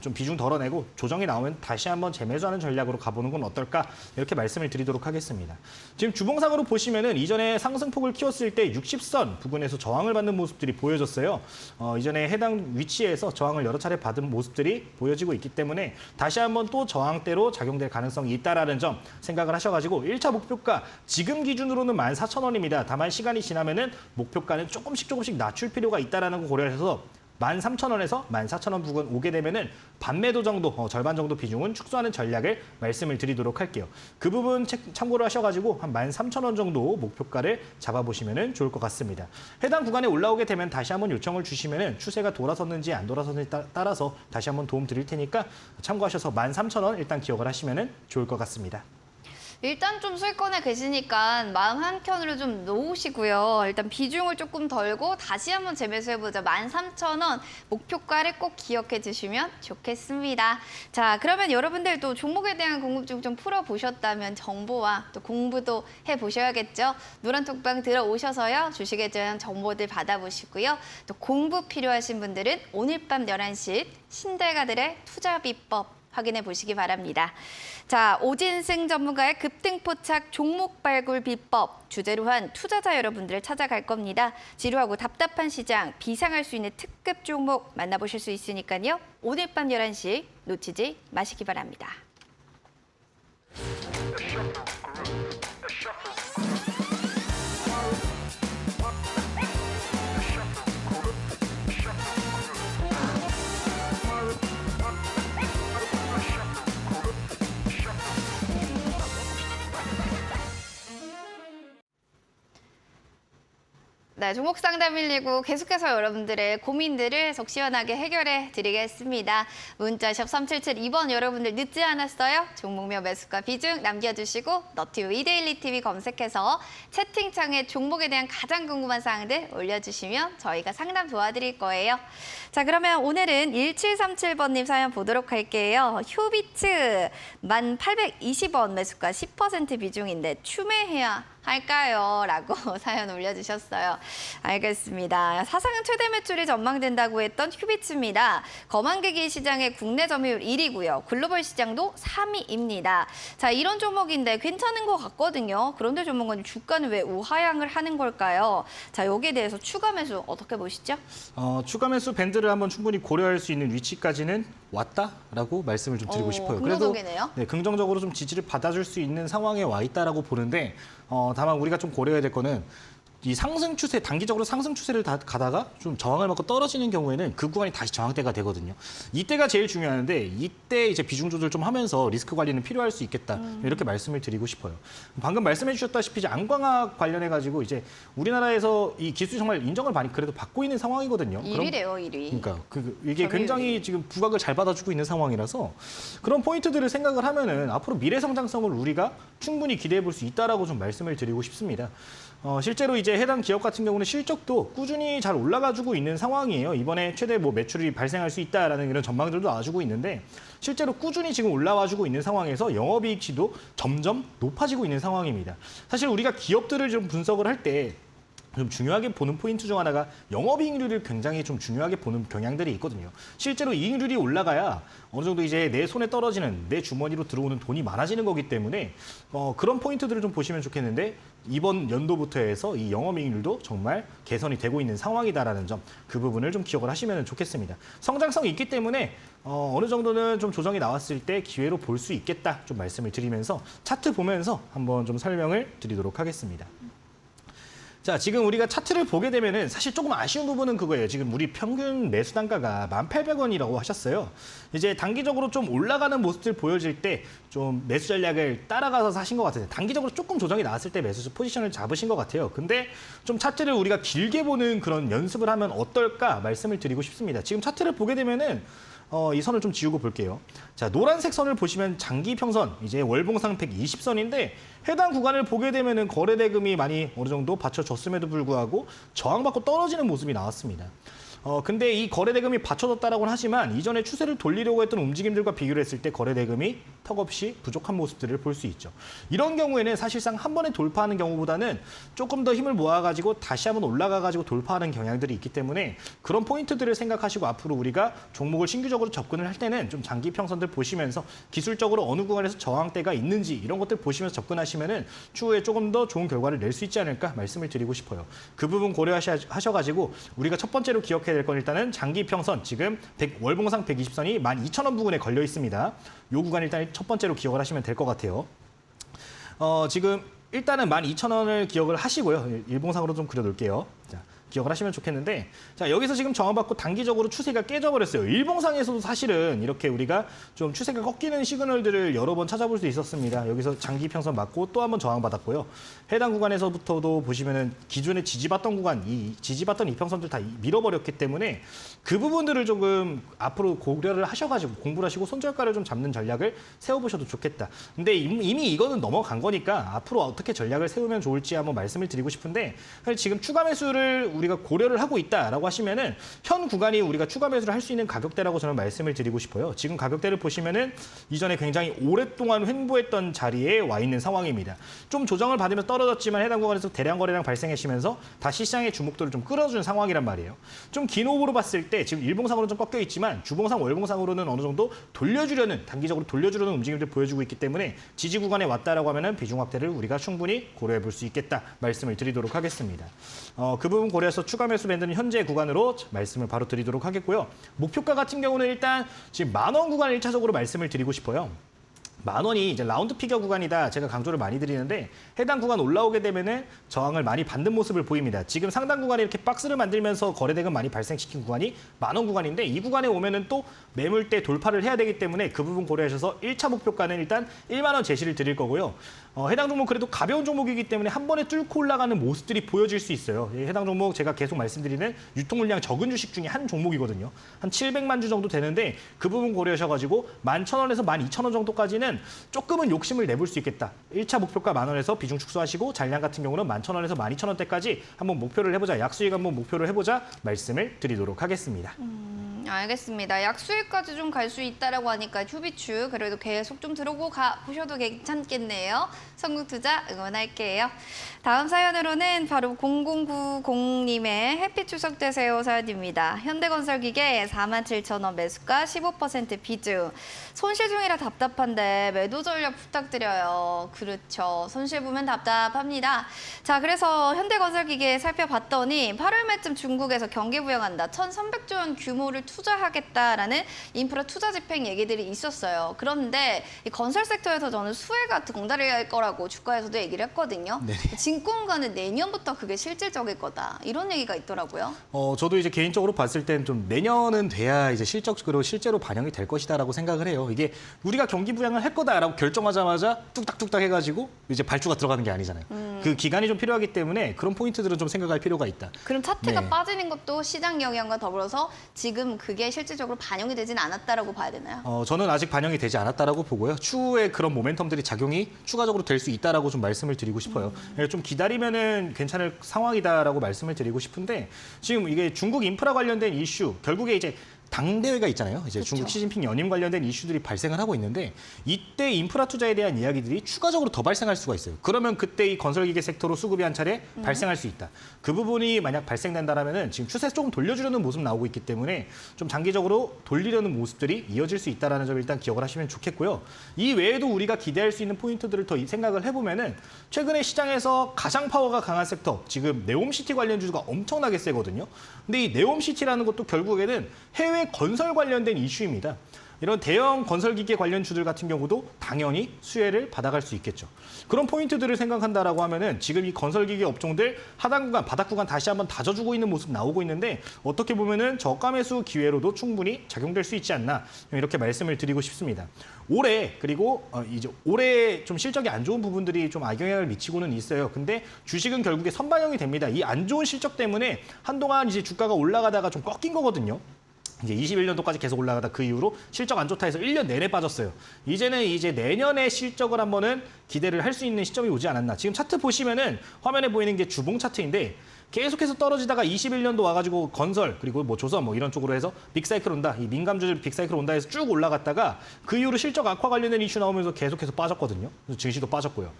좀 비중 덜어내고 조정이 나오면 다시 한번 재매수하는 전략으로 가보는 건 어떨까 이렇게 말씀을 드리도록 하겠습니다. 지금 주봉상으로 보시면은 이전에 상승폭을 키웠을 때 60선 부근에서 저항을 받는 모습들이 보여졌어요. 이전에 해당 위치에서 저항을 여러 차례 받은 모습들이 보여지고 있기 때문에 다시 한번 또 저항대로 작용될 가능성이 있다라는 점 생각을 하셔가지고 1차 목표가 지금 기준으로는 14,000원입니다. 다만 시간이 지나면은 목표가는 조금씩 낮출 필요가 있다라는 거 고려하셔서 13,000원에서 14,000원 부근 오게 되면은 반매도 정도, 절반 정도 비중은 축소하는 전략을 말씀을 드리도록 할게요. 그 부분 참고를 하셔가지고 한 13,000원 정도 목표가를 잡아보시면 좋을 것 같습니다. 해당 구간에 올라오게 되면 다시 한번 요청을 주시면은 추세가 돌아섰는지 안 돌아섰는지 따라서 다시 한번 도움 드릴 테니까 참고하셔서 13,000원 일단 기억을 하시면 좋을 것 같습니다. 일단 좀 수익권에 계시니까 마음 한켠으로 좀 놓으시고요. 일단 비중을 조금 덜고 다시 한번 재매수해보자. 13,000원 목표가를 꼭 기억해 주시면 좋겠습니다. 자, 그러면 여러분들 또 종목에 대한 궁금증 좀 풀어보셨다면 정보와 또 공부도 해보셔야겠죠. 노란톡방 들어오셔서요. 주식에 대한 정보들 받아보시고요. 또 공부 필요하신 분들은 오늘 밤 11시 신대가들의 투자 비법 확인해 보시기 바랍니다. 자, 오진승 전문가의 급등포착 종목 발굴 비법 주제로 한 투자자 여러분들을 찾아갈 겁니다. 지루하고 답답한 시장 비상할 수 있는 특급 종목 만나보실 수 있으니까요. 오늘 밤 11시 놓치지 마시기 바랍니다. 네, 종목 상담 119 계속해서 여러분들의 고민들을 속 시원하게 해결해 드리겠습니다. 문자샵 3772번 여러분들 늦지 않았어요? 종목명 매수가 비중 남겨주시고 너튜브 이데일리 TV 검색해서 채팅창에 종목에 대한 가장 궁금한 사항들 올려주시면 저희가 상담 도와드릴 거예요. 자, 그러면 오늘은 1737번님 사연 보도록 할게요. 휴비츠 1820원 매수가 10% 비중인데 추매해야 할까요? 라고 사연 올려주셨어요. 알겠습니다. 사상 최대 매출이 전망된다고 했던 휴비츠입니다. 거만기기 시장의 국내 점유율 1위고요. 글로벌 시장도 3위입니다. 자, 이런 종목인데 괜찮은 것 같거든요. 그런데 조만간 주가는 왜 우하향을 하는 걸까요? 자, 여기에 대해서 추가 매수 어떻게 보시죠? 추가 매수 밴드를 한번 충분히 고려할 수 있는 위치까지는 왔다라고 말씀을 좀 드리고 싶어요. 긍정적이네요. 그래도 긍정적으로 좀 지지를 받아줄 수 있는 상황에 와 있다라고 보는데 다만 우리가 좀 고려해야 될 거는 이 상승 추세, 단기적으로 상승 추세를 가다가 좀 저항을 받고 떨어지는 경우에는 그 구간이 다시 저항대가 되거든요. 이때가 제일 중요한데 이때 이제 비중 조절 좀 하면서 리스크 관리는 필요할 수 있겠다. 이렇게 말씀을 드리고 싶어요. 방금 말씀해 주셨다시피 이제 안광학 관련해 가지고 이제 우리나라에서 이 기술이 정말 인정을 많이 그래도 받고 있는 상황이거든요. 1위래요, 1위. 그러니까 이게 굉장히 지금 부각을 잘 받아주고 있는 상황이라서 그런 포인트들을 생각을 하면은 앞으로 미래 성장성을 우리가 충분히 기대해 볼 수 있다라고 좀 말씀을 드리고 싶습니다. 실제로 이제 해당 기업 같은 경우는 실적도 꾸준히 잘 올라가주고 있는 상황이에요. 이번에 최대 매출이 발생할 수 있다라는 이런 전망들도 나와주고 있는데 실제로 꾸준히 지금 올라와주고 있는 상황에서 영업이익치도 점점 높아지고 있는 상황입니다. 사실 우리가 기업들을 좀 분석을 할 때 좀 중요하게 보는 포인트 중 하나가 영업이익률을 굉장히 좀 중요하게 보는 경향들이 있거든요. 실제로 이익률이 올라가야 어느 정도 이제 내 손에 떨어지는 내 주머니로 들어오는 돈이 많아지는 거기 때문에 그런 포인트들을 좀 보시면 좋겠는데 이번 연도부터 해서 이 영업이익률도 정말 개선이 되고 있는 상황이다라는 점, 그 부분을 좀 기억을 하시면 좋겠습니다. 성장성이 있기 때문에 어느 정도는 좀 조정이 나왔을 때 기회로 볼 수 있겠다 좀 말씀을 드리면서 차트 보면서 한번 좀 설명을 드리도록 하겠습니다. 자, 지금 우리가 차트를 보게 되면은 사실 조금 아쉬운 부분은 그거예요. 지금 우리 평균 매수 단가가 1,800원이라고 하셨어요. 이제 단기적으로 좀 올라가는 모습들 보여질 때 좀 매수 전략을 따라가서 사신 것 같아요. 단기적으로 조금 조정이 나왔을 때 매수 포지션을 잡으신 것 같아요. 근데 좀 차트를 우리가 길게 보는 그런 연습을 하면 어떨까 말씀을 드리고 싶습니다. 지금 차트를 보게 되면은 이 선을 좀 지우고 볼게요. 자, 노란색 선을 보시면 장기 평선, 이제 월봉상 120선인데 해당 구간을 보게 되면은 거래 대금이 많이 어느 정도 받쳐줬음에도 불구하고 저항받고 떨어지는 모습이 나왔습니다. 근데 이 거래대금이 받쳐졌다라고는 하지만 이전에 추세를 돌리려고 했던 움직임들과 비교를 했을 때 거래대금이 턱없이 부족한 모습들을 볼 수 있죠. 이런 경우에는 사실상 한 번에 돌파하는 경우보다는 조금 더 힘을 모아가지고 다시 한번 올라가가지고 돌파하는 경향들이 있기 때문에 그런 포인트들을 생각하시고 앞으로 우리가 종목을 신규적으로 접근을 할 때는 좀 장기 평선들 보시면서 기술적으로 어느 구간에서 저항대가 있는지 이런 것들 보시면서 접근하시면은 추후에 조금 더 좋은 결과를 낼 수 있지 않을까 말씀을 드리고 싶어요. 그 부분 고려하셔가지고 우리가 첫 번째로 기억해야 될 건 일단은 장기 평선 지금 월봉상 120선이 12,000원 부근에 걸려 있습니다. 요 구간 일단 첫 번째로 기억을 하시면 될 것 같아요. 지금 일단은 12,000원을 기억을 하시고요. 일봉상으로 좀 그려놓을게요. 자, 기억을 하시면 좋겠는데 자 여기서 지금 저항받고 단기적으로 추세가 깨져버렸어요. 일봉상에서도 사실은 이렇게 우리가 좀 추세가 꺾이는 시그널들을 여러 번 찾아볼 수 있었습니다. 여기서 장기 평선 맞고 또 한번 저항받았고요. 해당 구간에서부터도 보시면은 기존에 지지받던 구간, 지지받던 이평선들 다 밀어버렸기 때문에 그 부분들을 조금 앞으로 고려를 하셔가지고 공부를 하시고 손절가를 좀 잡는 전략을 세워보셔도 좋겠다. 근데 이미 이거는 넘어간 거니까 앞으로 어떻게 전략을 세우면 좋을지 한번 말씀을 드리고 싶은데 사실 지금 추가 매수를 우리가 고려를 하고 있다라고 하시면은 현 구간이 우리가 추가 매수를 할 수 있는 가격대라고 저는 말씀을 드리고 싶어요. 지금 가격대를 보시면은 이전에 굉장히 오랫동안 횡보했던 자리에 와 있는 상황입니다. 좀 조정을 받으면서 떨어졌지만 해당 구간에서 대량 거래량 발생하시면서 다시 시장의 주목도를 좀 끌어준 상황이란 말이에요. 좀 긴 호흡으로 봤을 때 지금 일봉상으로는 좀 꺾여 있지만 주봉상, 월봉상으로는 어느 정도 돌려주려는 단기적으로 돌려주려는 움직임들 보여주고 있기 때문에 지지 구간에 왔다라고 하면은 비중 확대를 우리가 충분히 고려해 볼 수 있겠다 말씀을 드리도록 하겠습니다. 그 부분 고려해서 추가 매수 밴드는 현재 구간으로 말씀을 바로 드리도록 하겠고요. 목표가 같은 경우는 일단 지금 10,000원 구간을 1차적으로 말씀을 드리고 싶어요. 10,000원이 이제 라운드 피겨 구간이다 제가 강조를 많이 드리는데 해당 구간 올라오게 되면은 저항을 많이 받는 모습을 보입니다. 지금 상당 구간에 이렇게 박스를 만들면서 거래대금 많이 발생시킨 구간이 10,000원 구간인데 이 구간에 오면은 또 매물대 돌파를 해야 되기 때문에 그 부분 고려하셔서 1차 목표가는 일단 1만 원 제시를 드릴 거고요. 해당 종목 그래도 가벼운 종목이기 때문에 한 번에 뚫고 올라가는 모습들이 보여질 수 있어요. 해당 종목 제가 계속 말씀드리는 유통 물량 적은 주식 중에 한 종목이거든요. 한 700만 주 정도 되는데 그 부분 고려하셔가지고 11,000원에서 12,000원 정도까지는 조금은 욕심을 내볼 수 있겠다. 1차 목표가 10,000원에서 비중 축소하시고 잔량 같은 경우는 11,000원에서 12,000원대까지 한번 목표를 해보자. 약수익 한번 목표를 해보자 말씀을 드리도록 하겠습니다. 알겠습니다. 약수익까지 좀 갈 수 있다라고 하니까 휴비추 그래도 계속 좀 들어오고 보셔도 괜찮겠네요. 성국투자 응원할게요. 다음 사연으로는 바로 0090님의 해피 추석 되세요 사연입니다. 현대건설기계 47,000원 매수가 15% 비중. 손실 중이라 답답한데 매도 전략 부탁드려요. 그렇죠. 손실 보면 답답합니다. 자, 그래서 현대건설기계 살펴봤더니 8월 말쯤 중국에서 경기 부양한다. 1,300조 원 규모를 투자하겠다라는 인프라 투자 집행 얘기들이 있었어요. 그런데 이 건설 섹터에서 저는 수혜가 덩달아갈 거라고 주가에서도 얘기를 했거든요. 네. 진공관은 내년부터 그게 실질적일 거다. 이런 얘기가 있더라고요. 저도 이제 개인적으로 봤을 땐 좀 내년은 돼야 이제 실적으로 실제로 반영이 될 것이다라고 생각을 해요. 이게 우리가 경기 부양을 할 거다라고 결정하자마자 뚝딱뚝딱 해가지고 이제 발주가 들어가는 게 아니잖아요. 그 기간이 좀 필요하기 때문에 그런 포인트들은 좀 생각할 필요가 있다. 그럼 차트가 네. 빠지는 것도 시장 영향과 더불어서 지금 그게 실질적으로 반영이 되진 않았다라고 봐야 되나요? 저는 아직 반영이 되지 않았다라고 보고요. 추후에 그런 모멘텀들이 작용이 추가적으로 될 수 있다라고 좀 말씀을 드리고 싶어요. 좀 기다리면은 괜찮을 상황이다라고 말씀을 드리고 싶은데 지금 이게 중국 인프라 관련된 이슈 결국에 이제 당대회가 있잖아요. 이제 그쵸. 중국 시진핑 연임 관련된 이슈들이 발생을 하고 있는데 이때 인프라 투자에 대한 이야기들이 추가적으로 더 발생할 수가 있어요. 그러면 그때 이 건설기계 섹터로 수급이 한 차례 발생할 수 있다. 그 부분이 만약 발생된다라면은 지금 추세 조금 돌려주려는 모습 나오고 있기 때문에 좀 장기적으로 돌리려는 모습들이 이어질 수 있다라는 점 일단 기억을 하시면 좋겠고요. 이 외에도 우리가 기대할 수 있는 포인트들을 더 생각을 해보면은 최근에 시장에서 가장 파워가 강한 섹터 지금 네옴시티 관련 주주가 엄청나게 세거든요. 근데 이 네옴시티라는 것도 결국에는 해외 건설 관련된 이슈입니다. 이런 대형 건설기계 관련 주들 같은 경우도 당연히 수혜를 받아갈 수 있겠죠. 그런 포인트들을 생각한다라고 하면은 지금 이 건설기계 업종들 하단 구간, 바닥 구간 다시 한번 다져주고 있는 모습 나오고 있는데 어떻게 보면은 저가 매수 기회로도 충분히 작용될 수 있지 않나 이렇게 말씀을 드리고 싶습니다. 올해 그리고 이제 올해 좀 실적이 안 좋은 부분들이 좀 악영향을 미치고는 있어요. 근데 주식은 결국에 선반영이 됩니다. 이 안 좋은 실적 때문에 한동안 이제 주가가 올라가다가 좀 꺾인 거거든요. 이제 21년도까지 계속 올라가다 그 이후로 실적 안 좋다 해서 1년 내내 빠졌어요. 이제는 이제 내년에 실적을 한번은 기대를 할 수 있는 시점이 오지 않았나. 지금 차트 보시면은 화면에 보이는 게 주봉 차트인데 계속해서 떨어지다가 21년도 와가지고 건설 그리고 뭐 조선 뭐 이런 쪽으로 해서 빅사이클 온다, 이 민감주들 빅사이클 온다 해서 쭉 올라갔다가 그 이후로 실적 악화 관련된 이슈 나오면서 계속해서 빠졌거든요. 그래서 증시도 빠졌고요.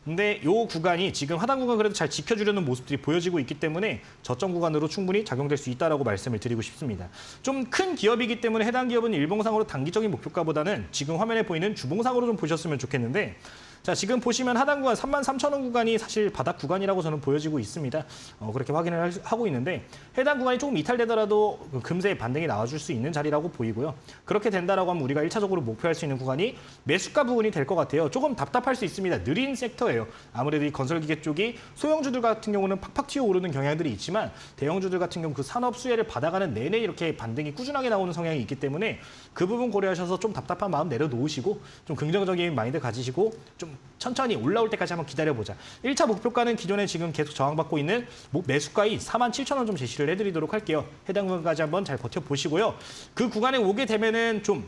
근데 요 구간이 지금 하단 구간 그래도 잘 지켜주려는 모습들이 보여지고 있기 때문에 저점 구간으로 충분히 작용될 수 있다라고 말씀을 드리고 싶습니다. 좀 큰 기업이기 때문에 해당 기업은 일봉상으로 단기적인 목표가보다는 지금 화면에 보이는 주봉상으로 좀 보셨으면 좋겠는데, 자, 지금 보시면 하단 구간 33,000원 구간이 사실 바닥 구간이라고 저는 보여지고 있습니다. 그렇게 확인을 하고 있는데 해당 구간이 조금 이탈되더라도 금세 반등이 나와줄 수 있는 자리라고 보이고요. 그렇게 된다라고 하면 우리가 1차적으로 목표할 수 있는 구간이 매수가 부분이 될 것 같아요. 조금 답답할 수 있습니다. 느린 섹터예요. 아무래도 이 건설기계 쪽이 소형주들 같은 경우는 팍팍 튀어오르는 경향들이 있지만 대형주들 같은 경우 그 산업 수혜를 받아가는 내내 이렇게 반등이 꾸준하게 나오는 성향이 있기 때문에 그 부분 고려하셔서 좀 답답한 마음 내려놓으시고 좀 긍정적인 마인드 가지시고 좀 천천히 올라올 때까지 한번 기다려보자. 1차 목표가는 기존에 지금 계속 저항받고 있는 매수가인 47,000원 좀 제시를 해드리도록 할게요. 해당 구간까지 한번 잘 버텨보시고요. 그 구간에 오게 되면은 좀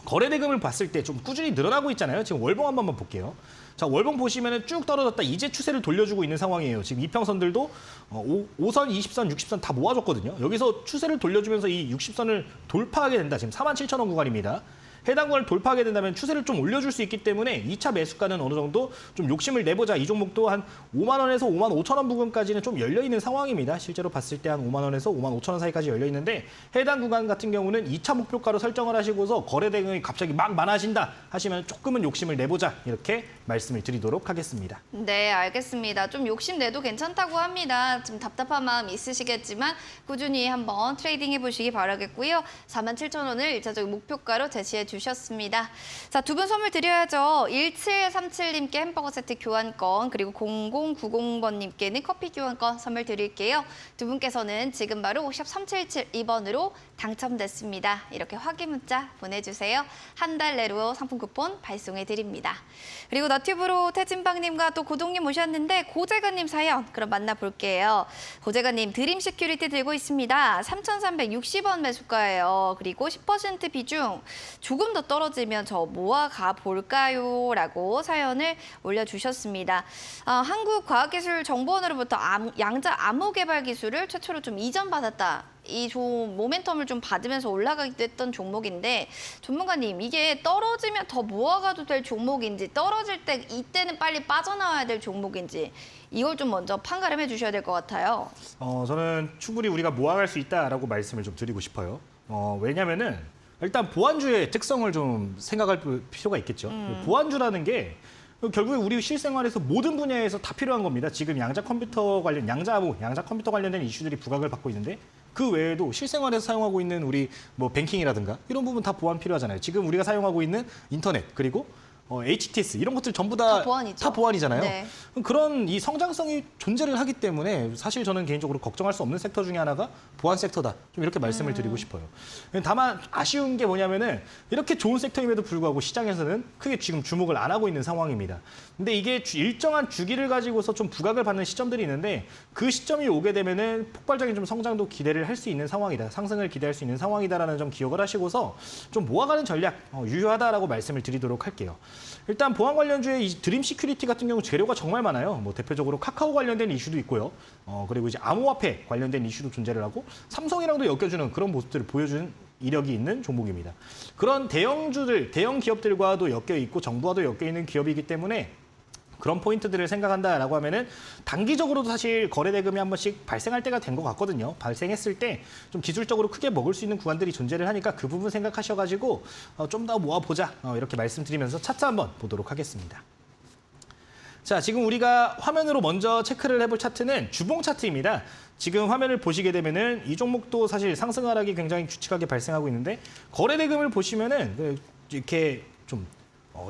거래 대금을 봤을 때 좀 꾸준히 늘어나고 있잖아요. 지금 월봉 한번 볼게요. 자, 월봉 보시면은 쭉 떨어졌다 이제 추세를 돌려주고 있는 상황이에요. 지금 이평선들도 5선, 20선, 60선 다 모아줬거든요. 여기서 추세를 돌려주면서 이 60선을 돌파하게 된다. 지금 47,000원 구간입니다. 해당 구간을 돌파하게 된다면 추세를 좀 올려줄 수 있기 때문에 2차 매수가는 어느 정도 좀 욕심을 내보자. 이 종목도 한 5만 원에서 5만 5천 원 부근까지는 좀 열려있는 상황입니다. 실제로 봤을 때 한 5만 원에서 5만 5천 원 사이까지 열려있는데 해당 구간 같은 경우는 2차 목표가로 설정을 하시고서 거래 대금이 갑자기 막 많아진다 하시면 조금은 욕심을 내보자. 이렇게 말씀을 드리도록 하겠습니다. 네, 알겠습니다. 좀 욕심내도 괜찮다고 합니다. 좀 답답한 마음 있으시겠지만 꾸준히 한번 트레이딩 해보시기 바라겠고요. 47,000원을 1차적인 목표가로 제시해 주셨습니다. 자, 두 분 선물 드려야죠. 1737님께 햄버거 세트 교환권, 그리고 0090번님께는 커피 교환권 선물 드릴게요. 두 분께서는 지금 바로 샵 3772번으로 당첨됐습니다. 이렇게 확인 문자 보내주세요. 한 달 내로 상품 쿠폰 발송해 드립니다. 그리고 너튜브로 태진방님과 또 고동님 모셨는데 고재가님 사연 그럼 만나볼게요. 고재가님 드림 시큐리티 들고 있습니다. 3,360원 매수가예요. 그리고 10% 비중 조금 더 떨어지면 저 모아가 볼까요? 라고 사연을 올려주셨습니다. 한국과학기술정보원으로부터 양자 암호 개발 기술을 최초로 좀 이전받았다. 이 좋은 모멘텀을 좀 받으면서 올라가기도 했던 종목인데 전문가님 이게 떨어지면 더 모아가도 될 종목인지 떨어질 때 이때는 빨리 빠져나와야 될 종목인지 이걸 좀 먼저 판가름해 주셔야 될 것 같아요. 저는 충분히 우리가 모아갈 수 있다라고 말씀을 좀 드리고 싶어요. 왜냐면은 일단 보안주의 특성을 좀 생각할 필요가 있겠죠. 보안주라는 게 결국에 우리 실생활에서 모든 분야에서 다 필요한 겁니다. 지금 양자 컴퓨터 관련된 이슈들이 부각을 받고 있는데 그 외에도 실생활에서 사용하고 있는 우리 뭐 뱅킹이라든가 이런 부분 다 보안 필요하잖아요. 지금 우리가 사용하고 있는 인터넷 그리고 HTS 이런 것들 전부 다 보안이잖아요. 네. 그런 이 성장성이 존재를 하기 때문에 사실 저는 개인적으로 걱정할 수 없는 섹터 중에 하나가 보안 섹터다. 좀 이렇게 말씀을 드리고 싶어요. 다만 아쉬운 게 뭐냐면은 이렇게 좋은 섹터임에도 불구하고 시장에서는 크게 지금 주목을 안 하고 있는 상황입니다. 근데 이게 일정한 주기를 가지고서 좀 부각을 받는 시점들이 있는데 그 시점이 오게 되면은 폭발적인 좀 성장도 기대를 할 수 있는 상황이다. 상승을 기대할 수 있는 상황이다라는 점 기억을 하시고서 좀 모아가는 전략 유효하다라고 말씀을 드리도록 할게요. 일단 보안 관련주의 이 드림 시큐리티 같은 경우 재료가 정말 많아요. 뭐 대표적으로 카카오 관련된 이슈도 있고요. 그리고 이제 암호화폐 관련된 이슈도 존재를 하고 삼성이랑도 엮여주는 그런 모습들을 보여주는 이력이 있는 종목입니다. 그런 대형 기업들과도 엮여 있고 정부와도 엮여 있는 기업이기 때문에 그런 포인트들을 생각한다라고 하면은 단기적으로도 사실 거래 대금이 한 번씩 발생할 때가 된 것 같거든요. 발생했을 때 좀 기술적으로 크게 먹을 수 있는 구간들이 존재를 하니까 그 부분 생각하셔가지고 좀 더 모아보자 이렇게 말씀드리면서 차트 한번 보도록 하겠습니다. 자, 지금 우리가 화면으로 먼저 체크를 해볼 차트는 주봉 차트입니다. 지금 화면을 보시게 되면은 이 종목도 사실 상승 하락이 굉장히 규칙하게 발생하고 있는데 거래 대금을 보시면은 이렇게 좀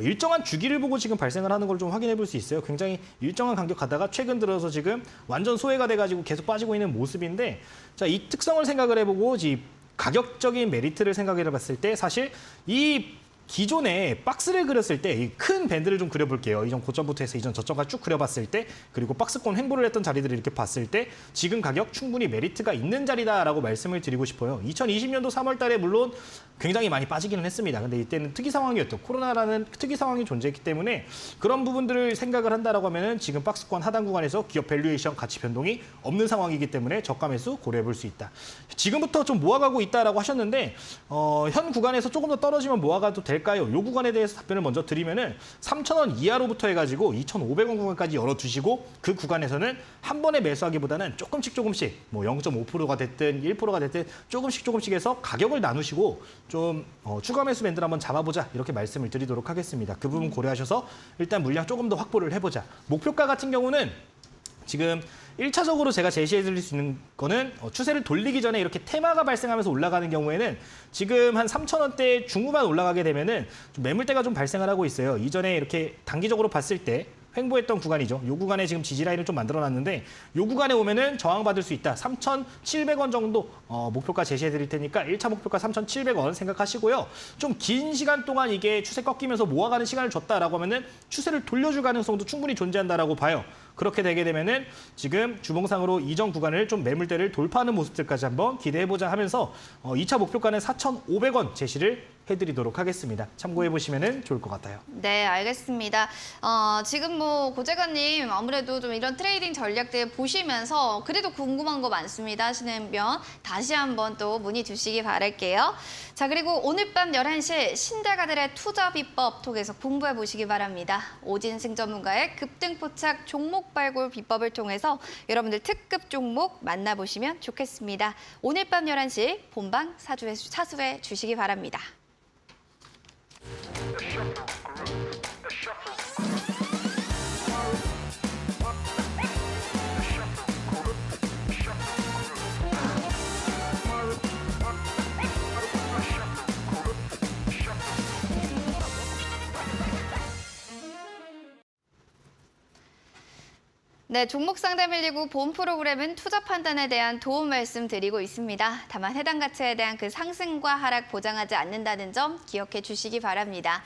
일정한 주기를 보고 지금 발생을 하는 걸 좀 확인해 볼 수 있어요. 굉장히 일정한 간격 가다가 최근 들어서 지금 완전 소외가 돼가지고 계속 빠지고 있는 모습인데 자, 이 특성을 생각을 해보고 이 가격적인 메리트를 생각해 봤을 때 사실 이 기존에 박스를 그렸을 때 이 큰 밴드를 좀 그려볼게요. 이전 고점부터 해서 이전 저점까지 쭉 그려봤을 때 그리고 박스권 횡보를 했던 자리들을 이렇게 봤을 때 지금 가격 충분히 메리트가 있는 자리다라고 말씀을 드리고 싶어요. 2020년도 3월 달에 물론 굉장히 많이 빠지기는 했습니다. 근데 이때는 특이 상황이었죠. 코로나라는 특이 상황이 존재했기 때문에 그런 부분들을 생각을 한다라고 하면은 지금 박스권 하단 구간에서 기업 밸류에이션 가치 변동이 없는 상황이기 때문에 저가 매수 고려해 볼 수 있다. 지금부터 좀 모아가고 있다라고 하셨는데 현 구간에서 조금 더 떨어지면 모아가도 될까요? 이 구간에 대해서 답변을 먼저 드리면은 3,000원 이하로부터 해가지고 2,500원 구간까지 열어두시고 그 구간에서는 한 번에 매수하기보다는 조금씩 뭐 0.5%가 됐든 1%가 됐든 조금씩 해서 가격을 나누시고 좀 추가 매수 밴드를 한번 잡아보자 이렇게 말씀을 드리도록 하겠습니다. 그 부분 고려하셔서 일단 물량 조금 더 확보를 해보자. 목표가 같은 경우는 지금 1차적으로 제가 제시해 드릴 수 있는 거는 추세를 돌리기 전에 이렇게 테마가 발생하면서 올라가는 경우에는 지금 한 3,000원대 중후반 올라가게 되면은 좀 매물대가 좀 발생을 하고 있어요. 이전에 이렇게 단기적으로 봤을 때 횡보했던 구간이죠. 이 구간에 지금 지지 라인을 좀 만들어놨는데 이 구간에 오면은 저항받을 수 있다. 3,700원 정도 목표가 제시해 드릴 테니까 1차 목표가 3,700원 생각하시고요. 좀 긴 시간 동안 이게 추세 꺾이면서 모아가는 시간을 줬다라고 하면은 추세를 돌려줄 가능성도 충분히 존재한다라고 봐요. 그렇게 되게 되면은 지금 주봉상으로 이전 구간을 좀 매물대를 돌파하는 모습들까지 한번 기대해보자 하면서 2차 목표가는 4,500원 제시를 해드리도록 하겠습니다. 참고해보시면 좋을 것 같아요. 네, 알겠습니다. 지금 뭐 고재관님 아무래도 좀 이런 트레이딩 전략들 보시면서 그래도 궁금한 거 많습니다 하시는 분 다시 한번 또 문의 주시기 바랄게요. 자, 그리고 오늘 밤 11시 신대가들의 투자 비법 통해서 공부해 보시기 바랍니다. 오진승 전문가의 급등포착 종목 발굴 비법을 통해서 여러분들 특급 종목 만나보시면 좋겠습니다. 오늘 밤 11시 본방 사수해 주시기 바랍니다. 네, 종목 상담 119 본 프로그램은 투자 판단에 대한 도움 말씀 드리고 있습니다. 다만 해당 가치에 대한 그 상승과 하락 보장하지 않는다는 점 기억해 주시기 바랍니다.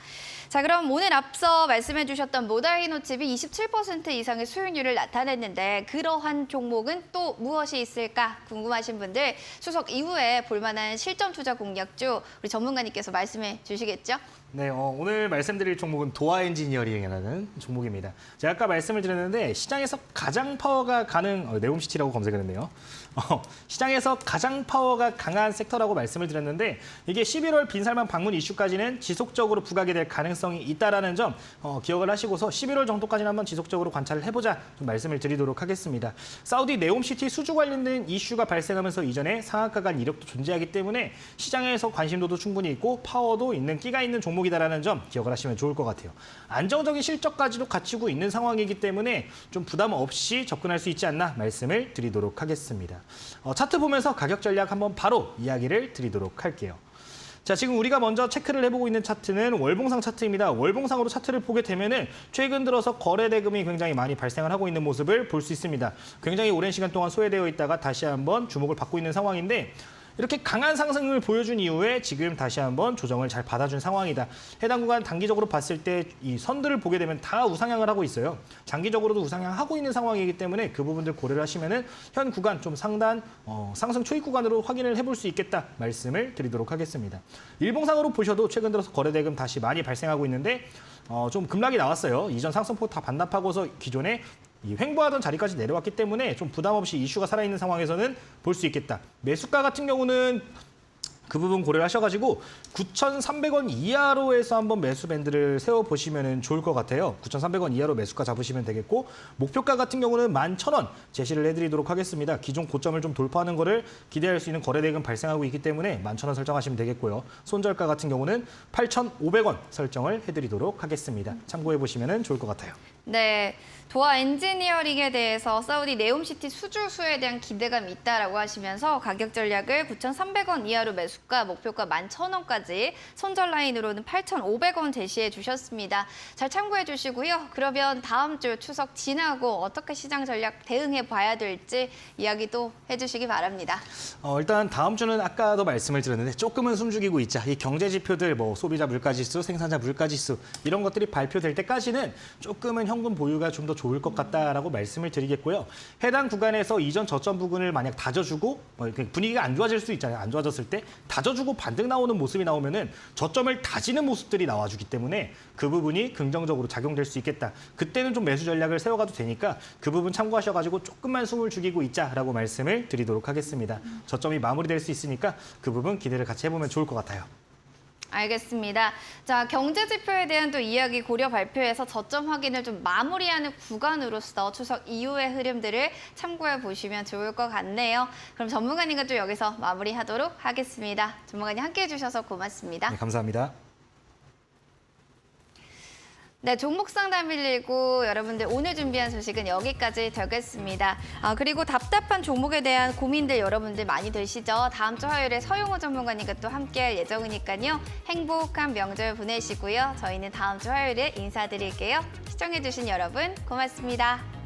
자, 그럼 오늘 앞서 말씀해 주셨던 모다이노칩이 27% 이상의 수익률을 나타냈는데 그러한 종목은 또 무엇이 있을까 궁금하신 분들 추석 이후에 볼만한 실전 투자 공략주 우리 전문가님께서 말씀해 주시겠죠? 네, 오늘 말씀드릴 종목은 도화 엔지니어링이라는 종목입니다. 제가 아까 말씀을 드렸는데 시장에서 가장 파워가 가는 네옴시티라고 검색을 했네요. 시장에서 가장 파워가 강한 섹터라고 말씀을 드렸는데 이게 11월 빈살만 방문 이슈까지는 지속적으로 부각이 될 가능성이 있다라는 점 기억을 하시고서 11월 정도까지는 한번 지속적으로 관찰을 해보자 좀 말씀을 드리도록 하겠습니다. 사우디 네옴시티 수주 관련된 이슈가 발생하면서 이전에 상한가 간 이력도 존재하기 때문에 시장에서 관심도도 충분히 있고 파워도 있는 끼가 있는 종목이다라는 점 기억을 하시면 좋을 것 같아요. 안정적인 실적까지도 갖추고 있는 상황이기 때문에 좀 부담 없이 접근할 수 있지 않나 말씀을 드리도록 하겠습니다. 차트 보면서 가격 전략 한번 바로 이야기를 드리도록 할게요. 자, 지금 우리가 먼저 체크를 해보고 있는 차트는 월봉상 차트입니다. 월봉상으로 차트를 보게 되면은 최근 들어서 거래 대금이 굉장히 많이 발생을 하고 있는 모습을 볼 수 있습니다. 굉장히 오랜 시간 동안 소외되어 있다가 다시 한번 주목을 받고 있는 상황인데 이렇게 강한 상승을 보여준 이후에 지금 다시 한번 조정을 잘 받아준 상황이다. 해당 구간 단기적으로 봤을 때 이 선들을 보게 되면 다 우상향을 하고 있어요. 장기적으로도 우상향하고 있는 상황이기 때문에 그 부분들 고려를 하시면은 현 구간 좀 상단 상승 초입 구간으로 확인을 해볼 수 있겠다 말씀을 드리도록 하겠습니다. 일봉상으로 보셔도 최근 들어서 거래대금 다시 많이 발생하고 있는데 좀 급락이 나왔어요. 이전 상승폭 다 반납하고서 기존에 이 횡보하던 자리까지 내려왔기 때문에 좀 부담 없이 이슈가 살아있는 상황에서는 볼 수 있겠다. 매수가 같은 경우는 그 부분 고려를 하셔가지고 9,300원 이하로 해서 한번 매수 밴드를 세워보시면 좋을 것 같아요. 9,300원 이하로 매수가 잡으시면 되겠고 목표가 같은 경우는 11,000원 제시를 해드리도록 하겠습니다. 기존 고점을 좀 돌파하는 거를 기대할 수 있는 거래대금 발생하고 있기 때문에 11,000원 설정하시면 되겠고요. 손절가 같은 경우는 8,500원 설정을 해드리도록 하겠습니다. 참고해보시면 좋을 것 같아요. 네, 도어 엔지니어링에 대해서 사우디 네옴시티 수주수에 대한 기대감이 있다라고 하시면서 가격 전략을 9,300원 이하로 매수가, 목표가 11,000원까지, 손절 라인으로는 8,500원 제시해 주셨습니다. 잘 참고해 주시고요. 그러면 다음 주 추석 지나고 어떻게 시장 전략 대응해 봐야 될지 이야기도 해주시기 바랍니다. 일단 다음 주는 아까도 말씀을 드렸는데 조금은 숨죽이고 있자. 이 경제 지표들 뭐 소비자 물가지수, 생산자 물가지수 이런 것들이 발표될 때까지는 조금은 현금 보유가 좀 더 좋을 것 같다라고 말씀을 드리겠고요. 해당 구간에서 이전 저점 부근을 만약 다져주고 분위기가 안 좋아질 수 있잖아요. 안 좋아졌을 때 다져주고 반등 나오는 모습이 나오면은 저점을 다지는 모습들이 나와주기 때문에 그 부분이 긍정적으로 작용될 수 있겠다. 그때는 좀 매수 전략을 세워가도 되니까 그 부분 참고하셔가지고 조금만 숨을 죽이고 있자라고 말씀을 드리도록 하겠습니다. 저점이 마무리될 수 있으니까 그 부분 기대를 같이 해보면 좋을 것 같아요. 알겠습니다. 자, 경제 지표에 대한 또 이야기 고려 발표에서 저점 확인을 좀 마무리하는 구간으로서 추석 이후의 흐름들을 참고해 보시면 좋을 것 같네요. 그럼 전문가님과 또 여기서 마무리하도록 하겠습니다. 전문가님 함께해 주셔서 고맙습니다. 네, 감사합니다. 네, 종목 상담 119 여러분들 오늘 준비한 소식은 여기까지 되겠습니다. 그리고 답답한 종목에 대한 고민들 여러분들 많이 되시죠? 다음 주 화요일에 서용호 전문가님과 또 함께할 예정이니까요. 행복한 명절 보내시고요. 저희는 다음 주 화요일에 인사드릴게요. 시청해주신 여러분 고맙습니다.